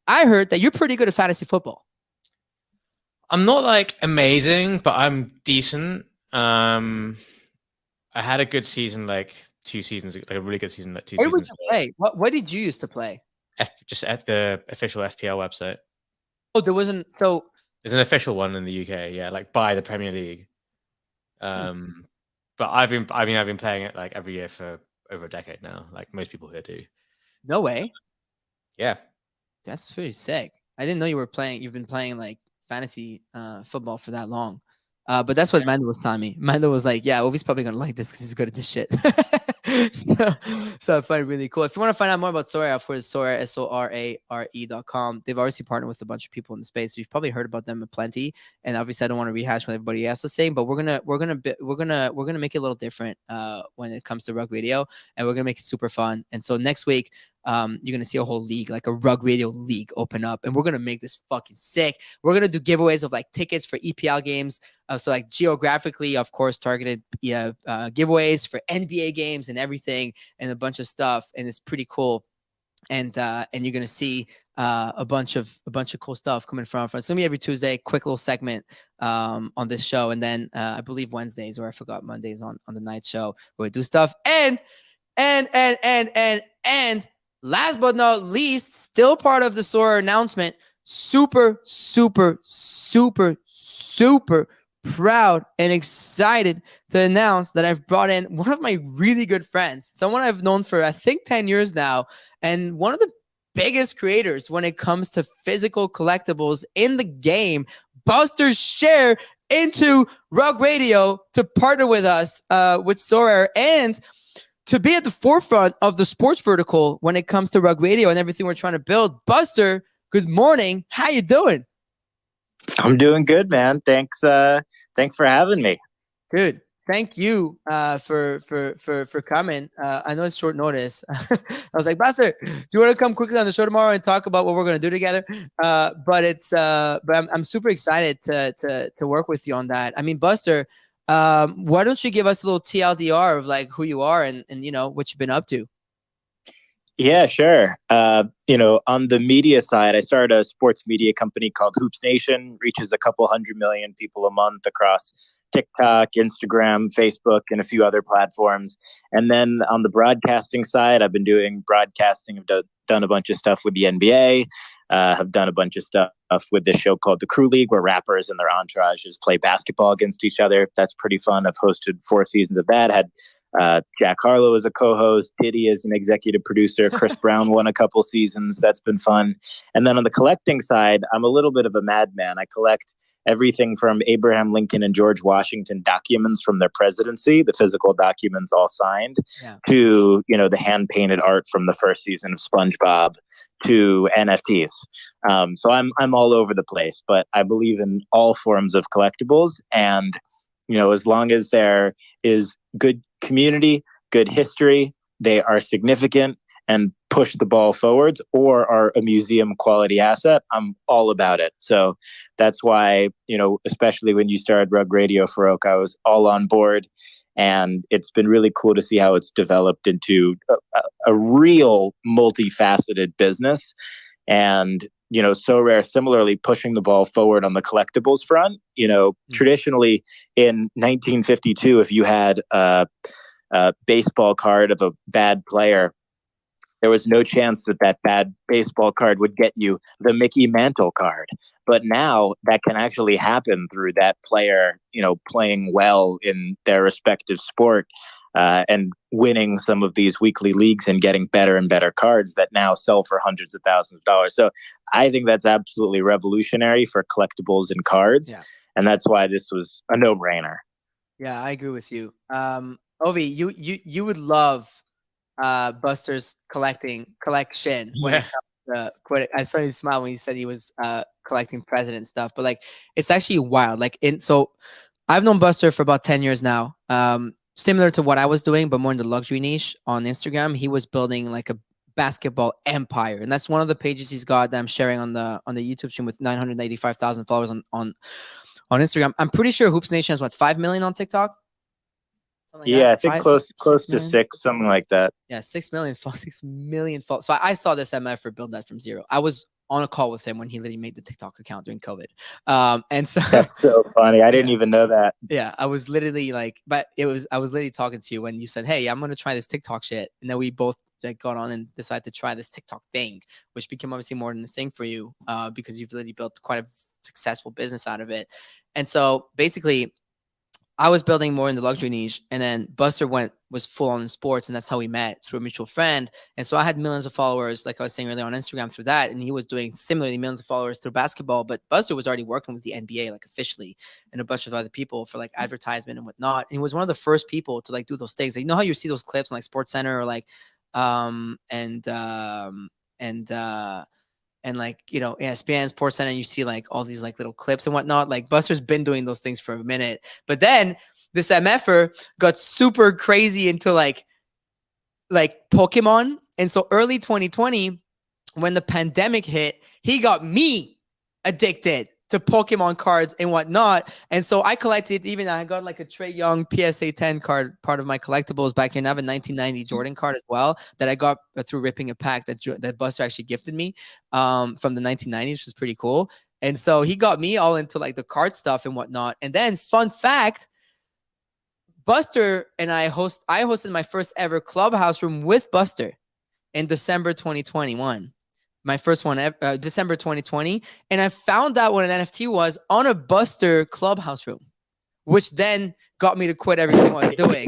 I heard that you're pretty good at fantasy football. I'm not like amazing, but I'm decent. I had a good season like 2 seasons ago, like a really good season like 2 seasons ago. Where did you play? What did you used to play? Just at the official FPL website. Oh, there wasn't. So there's an official one in the UK, yeah, like by the Premier League. But I've been playing it like every year for over a decade now, like most people here do. No way. Yeah, that's pretty sick. I didn't know you've been playing like fantasy football for that long. But that's what Mando was telling me. Mando was like, yeah, Ovi's probably going to like this because he's good at this shit. so I find it really cool. If you want to find out more about Sorare, of course, Sorare, SORARE.com. They've obviously partnered with a bunch of people in the space. So you've probably heard about them plenty. And obviously, I don't want to rehash what everybody else is saying, but we're gonna make it a little different when it comes to Rug Radio, and we're gonna make it super fun. And so next week, you're going to see a whole league, like a Rug Radio league open up, and we're going to make this fucking sick. We're going to do giveaways of like tickets for EPL games. So like geographically, of course, targeted giveaways for NBA games and everything and a bunch of stuff. And it's pretty cool. And you're going to see a bunch of cool stuff coming from. It's going to be every Tuesday, quick little segment on this show. And then I believe Wednesdays, or I forgot Mondays on the night show where we do stuff. And last but not least, still part of the Sorare announcement, super super proud and excited to announce that I've brought in one of my really good friends, someone I've known for I think 10 years now, and one of the biggest creators when it comes to physical collectibles in the game, Buster Scher, into Rug Radio to partner with us with Sorare and to be at the forefront of the sports vertical when it comes to Rug Radio and everything we're trying to build. Buster, good morning. How you doing? I'm doing good, man. Thanks for having me. Dude, thank you for coming. I know it's short notice. I was like, Buster, do you want to come quickly on the show tomorrow and talk about what we're going to do together? But I'm super excited to work with you on that. I mean, Buster, why don't you give us a little TLDR of like who you are and you know what you've been up to? Yeah, sure. On the media side, I started a sports media company called Hoops Nation, reaches a couple 100 million people a month across TikTok, Instagram, Facebook, and a few other platforms. And then on the broadcasting side, I've been doing broadcasting. I've done a bunch of stuff with the NBA. Have done a bunch of stuff with this show called The Crew League, where rappers and their entourages play basketball against each other. That's pretty fun. I've hosted 4 seasons of that. Had Jack Harlow as a co-host, Diddy as an executive producer, Chris Brown won a couple seasons. That's been fun. And then on the collecting side, I'm a little bit of a madman. I collect everything from Abraham Lincoln and George Washington documents from their presidency, the physical documents all signed, to, the hand-painted art from the first season of SpongeBob, to NFTs. So I'm all over the place, but I believe in all forms of collectibles. And, as long as there is good community, good history, they are significant and push the ball forwards or are a museum quality asset, I'm all about it. So that's why, especially when you started Rug Radio, Farouk, I was all on board. And it's been really cool to see how it's developed into a real multifaceted business. And, Sorare similarly pushing the ball forward on the collectibles front. Traditionally in 1952, if you had a baseball card of a bad player, there was no chance that bad baseball card would get you the Mickey Mantle card. But now that can actually happen through that player, playing well in their respective sport and winning some of these weekly leagues and getting better and better cards that now sell for hundreds of thousands of dollars. So I think that's absolutely revolutionary for collectibles and cards. Yeah. And that's why this was a no-brainer. Yeah, I agree with you. Ovi, you would love Buster's collection. When I saw him smile when he said he was collecting president stuff, but like it's actually wild. So I've known Buster for about 10 years now. Similar to what I was doing, but more in the luxury niche on Instagram. He was building like a basketball empire, and that's one of the pages he's got that I'm sharing on the YouTube stream with 985,000 followers on Instagram. I'm pretty sure Hoops Nation has 5 million on TikTok. Like I think close to 6, something like that. Yeah, 6 million followers. So I saw this MF build that from zero. I was on a call with him when he literally made the TikTok account during COVID. And so that's so funny. I didn't even know that. Yeah, I was literally I was literally talking to you when you said, "Hey, I'm gonna try this TikTok shit," and then we both got on and decided to try this TikTok thing, which became obviously more than a thing for you because you've literally built quite a successful business out of it. And so basically, I was building more in the luxury niche, and then Buster was full on in sports, and that's how we met through a mutual friend. And so I had millions of followers, like I was saying earlier, on Instagram through that, and he was doing similarly millions of followers through basketball. But Buster was already working with the NBA, officially, and a bunch of other people for advertisement and whatnot. And he was one of the first people to do those things. How you see those clips on Sports Center or ESPN, Sports Center, and you see all these little clips and whatnot. Buster's been doing those things for a minute, but then this MFer got super crazy into Pokemon. And so early 2020, when the pandemic hit, he got me addicted to Pokemon cards and whatnot. And so I collected, I got a Trae Young PSA 10 card, part of my collectibles back here. And I have a 1990 Jordan card as well that I got through ripping a pack that Buster actually gifted me from the 1990s, which is pretty cool. And so he got me all into the card stuff and whatnot. And then fun fact, Buster and I hosted my first ever Clubhouse room with Buster in December 2021. my first one, December 2020. And I found out what an NFT was on a Buster Clubhouse room, which then got me to quit everything I was doing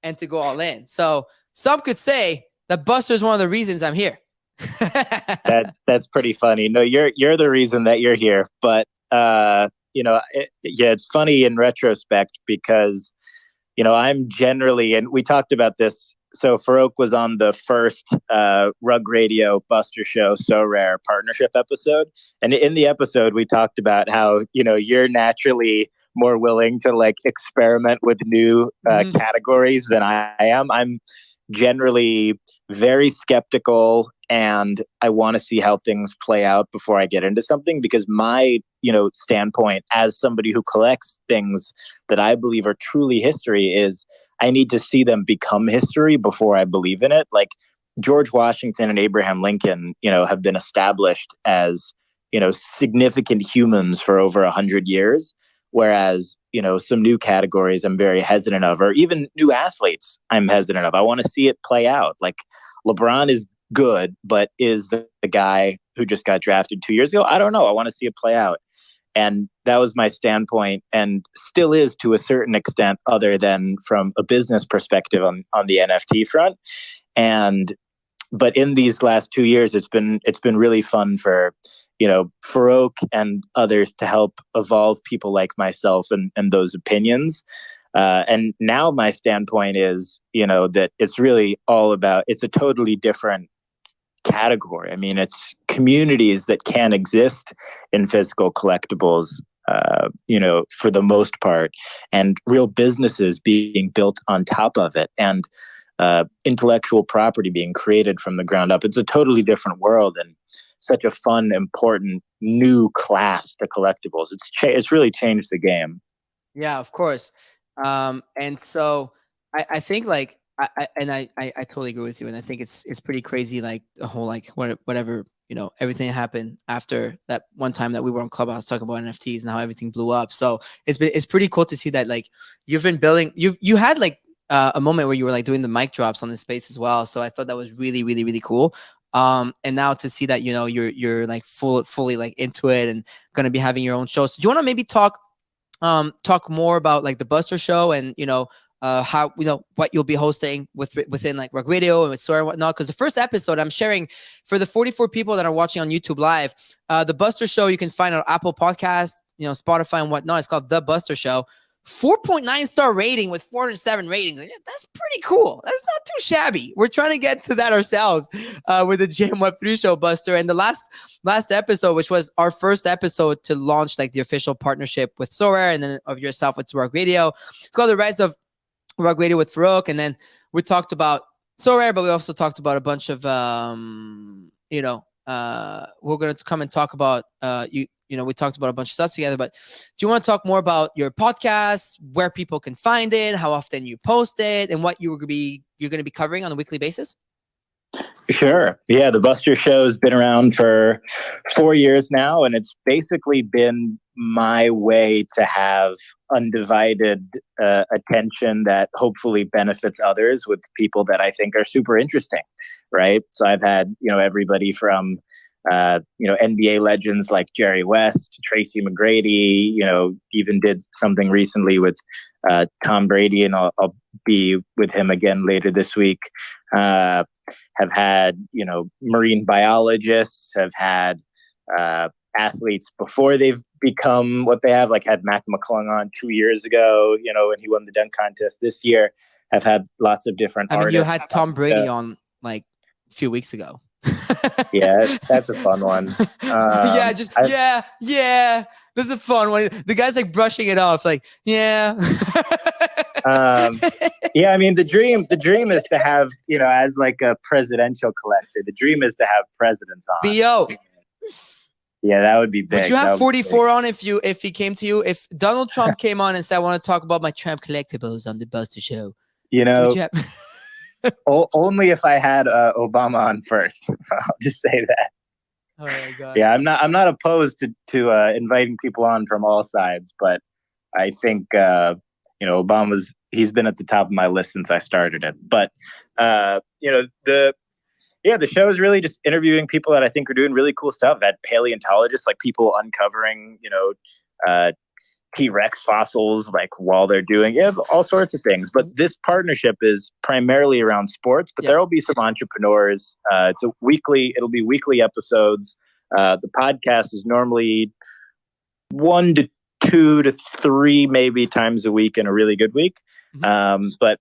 and to go all in. So some could say that Buster is one of the reasons I'm here. That's pretty funny. No, you're the reason that you're here. But it's funny in retrospect because I'm generally, and we talked about this. So Farouk was on the first Rug Radio Buster Show So Rare partnership episode, and in the episode we talked about how you're naturally more willing to like experiment with new categories than I am. I'm generally very skeptical, and I want to see how things play out before I get into something, because my standpoint as somebody who collects things that I believe are truly history is I need to see them become history before I believe in it. Like George Washington and Abraham Lincoln, have been established as, significant humans for over 100 years. Whereas, some new categories I'm very hesitant of, or even new athletes I'm hesitant of. I want to see it play out. Like LeBron is good, but is the guy who just got drafted 2 years ago? I don't know. I want to see it play out. And that was my standpoint, and still is to a certain extent, other than from a business perspective on the NFT front. But in these last 2 years, it's been really fun for Farouk and others to help evolve people like myself and those opinions. And now my standpoint is that it's really all about, it's a totally different category. I mean, it's communities that can exist in physical collectibles, for the most part, and real businesses being built on top of it, and intellectual property being created from the ground up. It's a totally different world, and such a fun, important new class to collectibles. It's really changed the game. Yeah, of course. And so I think like I totally agree with you, and I think it's pretty crazy, like the whole like whatever everything happened after that one time that we were on Clubhouse talking about NFTs and how everything blew up. So it's pretty cool to see that like you've been building. You had like a moment where you were like doing the mic drops on the space as well. So I thought that was really really really cool. And now to see that you're like fully like into it and gonna be having your own show. So do you want to maybe talk more about like the Buster Show and how what you'll be hosting within like Rug Radio and with Scher and whatnot? Because the first episode I'm sharing for the 44 people that are watching on YouTube Live, the Buster Show you can find on Apple Podcasts, Spotify and whatnot. It's called The Buster Show. 4.9 star rating with 407 ratings. Like, that's pretty cool. That's not too shabby. We're trying to get to that ourselves with the GM Web3 show, Buster. And the last episode, which was our first episode to launch like the official partnership with Sorare and then of yourself with Rug Radio. It's called The Rise of Rug Radio with Farouk. And then we talked about Sorare, but we also talked about a bunch of we're going to come and talk about we talked about a bunch of stuff together, but do you want to talk more about your podcast, where people can find it, how often you post it, and what you're going to be covering on a weekly basis? Sure. Yeah, the Buster Show has been around for 4 years now, and it's basically been my way to have undivided attention that hopefully benefits others with people that I think are super interesting, right? So I've had, everybody from NBA legends like Jerry West, Tracy McGrady, even did something recently with Tom Brady, and I'll be with him again later this week. Have had, marine biologists, have had athletes before they've become what they have, like had Mac McClung on 2 years ago, when he won the dunk contest this year. Have had lots of different artists. You had Tom Brady on like a few weeks ago. Yeah, that's a fun one. Yeah. That's a fun one. The guy's like brushing it off, like, yeah. Yeah, I mean, the dream is to have, as like a presidential collector, the dream is to have presidents on. BO. Yeah, that would be big. Would you have 44 on if he came to you? If Donald Trump came on and said, I want to talk about my Trump collectibles on the Buster Show. Only if I had Obama on first. I'll just say that. Oh my God. Yeah, I'm not opposed to inviting people on from all sides, but I think Obama's, he's been at the top of my list since I started it. But the show is really just interviewing people that I think are doing really cool stuff. I've had paleontologists, like people uncovering, T-Rex fossils, like while they're doing all sorts of things. But this partnership is primarily around sports, but there will be some entrepreneurs. It'll be weekly episodes. The podcast is normally 1 to 2 to 3 maybe times a week in a really good week. But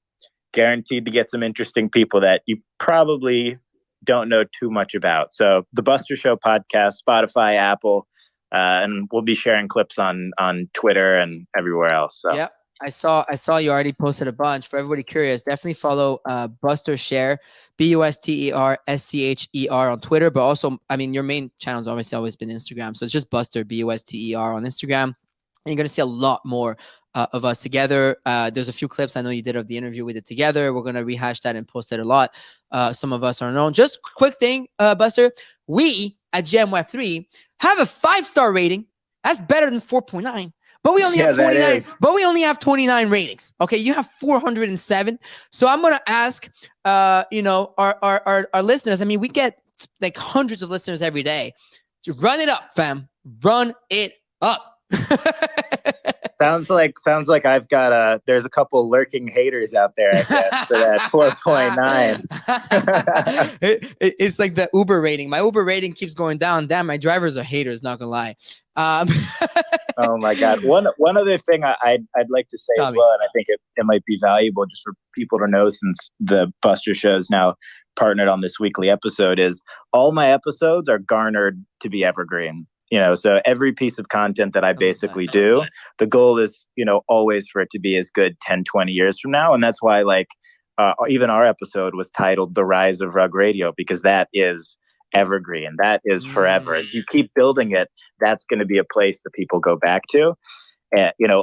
guaranteed to get some interesting people that you probably don't know too much about. So the Buster Show podcast, Spotify, Apple, and we'll be sharing clips on Twitter and everywhere else. So. Yep. I saw you already posted a bunch. For everybody curious, definitely follow Buster Scher, BUSTERSCHER on Twitter. But also, I mean, your main channel has obviously always been Instagram. So it's just Buster, BUSTER on Instagram. And you're going to see a lot more of us together. There's a few clips I know you did of the interview we did together. We're going to rehash that and post it a lot. Some of us are known. Just quick thing, Buster. We at GM Web3 have a 5-star rating. That's better than 4.9. But we only have 29. But we only have 29 ratings. Okay, you have 407. So I'm gonna ask, our listeners. I mean, we get like hundreds of listeners every day. Just run it up, fam. Run it up. Sounds like I've got there's a couple lurking haters out there, I guess, for that 4.9. It's like the Uber rating. My Uber rating keeps going down. Damn, my drivers are haters, not gonna lie. Oh my God. One other thing I'd like to say as well, and I think it might be valuable just for people to know, since the Buster Show is now partnered on this weekly episode, is all my episodes are garnered to be evergreen. So every piece of content that I basically do, the goal is, always for it to be as good 10, 20 years from now. And that's why, even our episode was titled The Rise of Rug Radio, because that is evergreen. That is forever. As you keep building it, that's going to be a place that people go back to.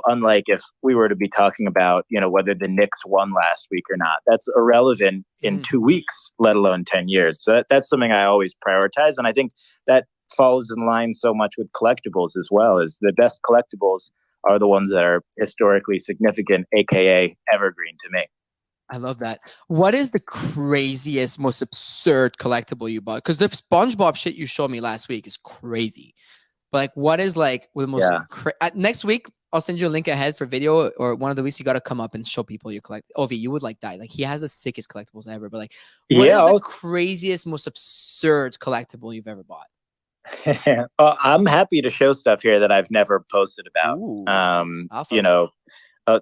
Unlike if we were to be talking about, whether the Knicks won last week or not, that's irrelevant in 2 weeks, let alone 10 years. So that's something I always prioritize. And I think that falls in line so much with collectibles as well. As the best collectibles are the ones that are historically significant, aka evergreen to me. I love that. What is the craziest, most absurd collectible you bought? Because the SpongeBob shit you showed me last week is crazy. But what is the most next week? I'll send you a link ahead for video, or one of the weeks you got to come up and show people you collect. Ovi, you would die. He has the sickest collectibles ever. But what is the craziest, most absurd collectible you've ever bought? I'm happy to show stuff here that I've never posted about.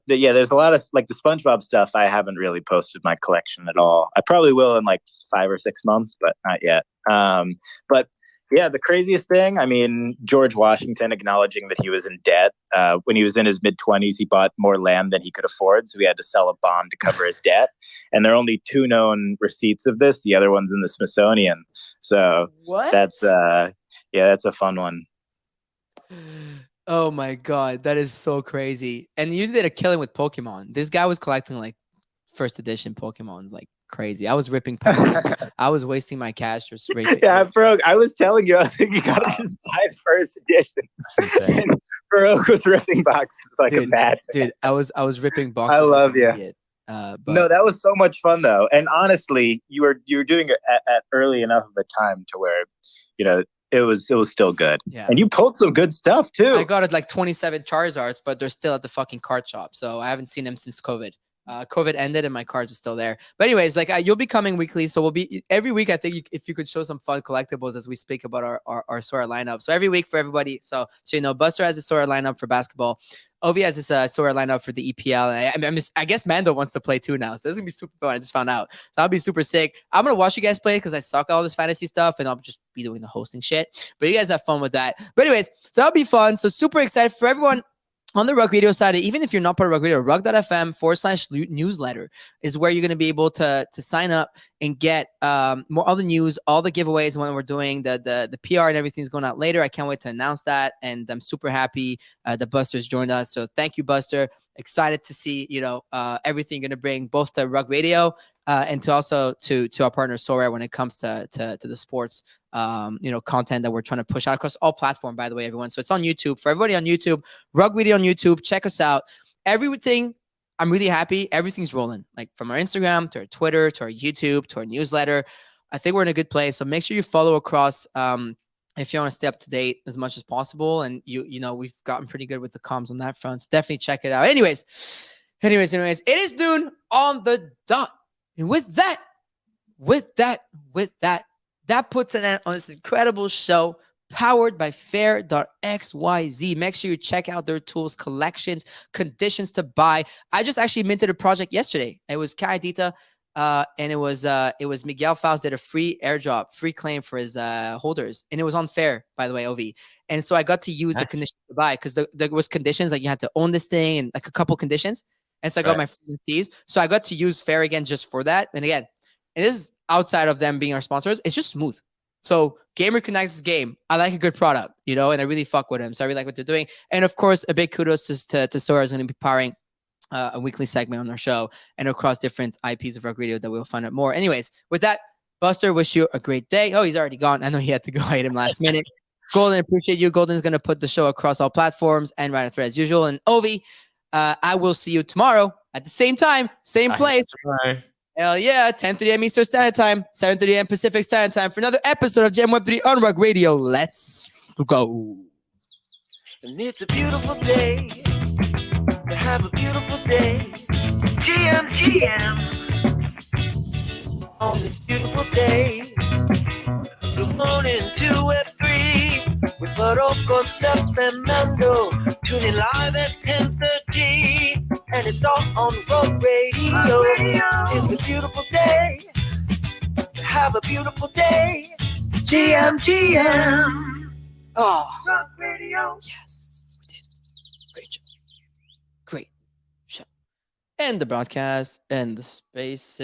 There's a lot of the SpongeBob stuff. I haven't really posted my collection at all. I probably will in 5 or 6 months, but not yet. But yeah, the craziest thing, I mean, George Washington acknowledging that he was in debt. When he was in his mid-20s, he bought more land than he could afford, so he had to sell a bond to cover his debt. And there are only 2 known receipts of this. The other one's in the Smithsonian. So that's a fun one. Oh my God, that is so crazy. And you did a killing with Pokemon. This guy was collecting first edition Pokemon, crazy. I was ripping past. I was wasting my cash just raping. Yeah, Farouk, I was telling you, I think you gotta just buy first edition. And Farouk was ripping boxes a mad. Dude, I was ripping boxes. I love you. No, that was so much fun though. And honestly, you were doing it at early enough of a time to where, it was still good. Yeah. And you pulled some good stuff too. I got it 27 Charizards, but they're still at the fucking card shop. So I haven't seen them since COVID. COVID ended and my cards are still there. But anyways, you'll be coming weekly. So we'll be every week. I think if you could show some fun collectibles as we speak about our Sorare lineup. So every week for everybody. So Buster has a Sorare lineup for basketball. Ovi has this Sorare lineup for the EPL. And I guess Mando wants to play too now. So it's going to be super fun. I just found out. That'll be super sick. I'm going to watch you guys play because I suck at all this fantasy stuff and I'll just be doing the hosting shit. But you guys have fun with that. But anyways, so that'll be fun. So super excited for everyone. On the Rug Radio side, even if you're not part of Rug Radio, rug.fm/newsletter is where you're going to be able to sign up and get all the news, all the giveaways when we're doing the PR and everything's going out later. I can't wait to announce that. And I'm super happy that Buster's joined us. So thank you, Buster. Excited to see, everything you're going to bring both to Rug Radio and to also to our partner Sorare when it comes to the sports content that we're trying to push out across all platforms, by the way, everyone. So it's on YouTube. For everybody on YouTube, Rug Video on YouTube, check us out. Everything, I'm really happy. Everything's rolling, from our Instagram to our Twitter to our YouTube to our newsletter. I think we're in a good place. So make sure you follow across if you want to stay up to date as much as possible. And you know, we've gotten pretty good with the comms on that front. So definitely check it out. Anyways, it is noon on the dot. And with that, that puts an end on this incredible show powered by fair.xyz. Make sure you check out their tools, collections, conditions to buy. I just actually minted a project yesterday. It was Kaidita, and it was Miguel Faust did a free airdrop, free claim for his holders, and it was on Fair, by the way, OV. And so I got to use the conditions to buy because there was conditions like you had to own this thing and like a couple conditions. And so I got my free NFTs. So I got to use Fair again just for that. And again, and this is outside of them being our sponsors. It's just smooth. So game recognizes game. I like a good product, you know, and I really fuck with them. So I really like what they're doing. And of course, a big kudos to Sora is going to be powering a weekly segment on our show and across different IPs of Rock Radio that we'll find out more. Anyways, with that, Buster, wish you a great day. Oh, he's already gone. I know he had to go hide him last minute. Golden, appreciate you. Golden's going to put the show across all platforms and write a thread as usual. And Ovi, I will see you tomorrow at the same time, same place. Hell yeah, 10:30 a.m. Eastern Standard Time, 7:30 a.m. Pacific Standard Time for another episode of GM Web3 on Rock Radio. Let's go. And it's a beautiful day. Have a beautiful day. GM. On this beautiful day. Good morning to Web3 with Barocco, Sep, and Mando. Tuning live at 10:30. And it's all on Rock Radio. It's a beautiful day. Have a beautiful day. GM. Oh. Rock Radio. Yes, we did. Great job. Great show. And the broadcast and the spaces.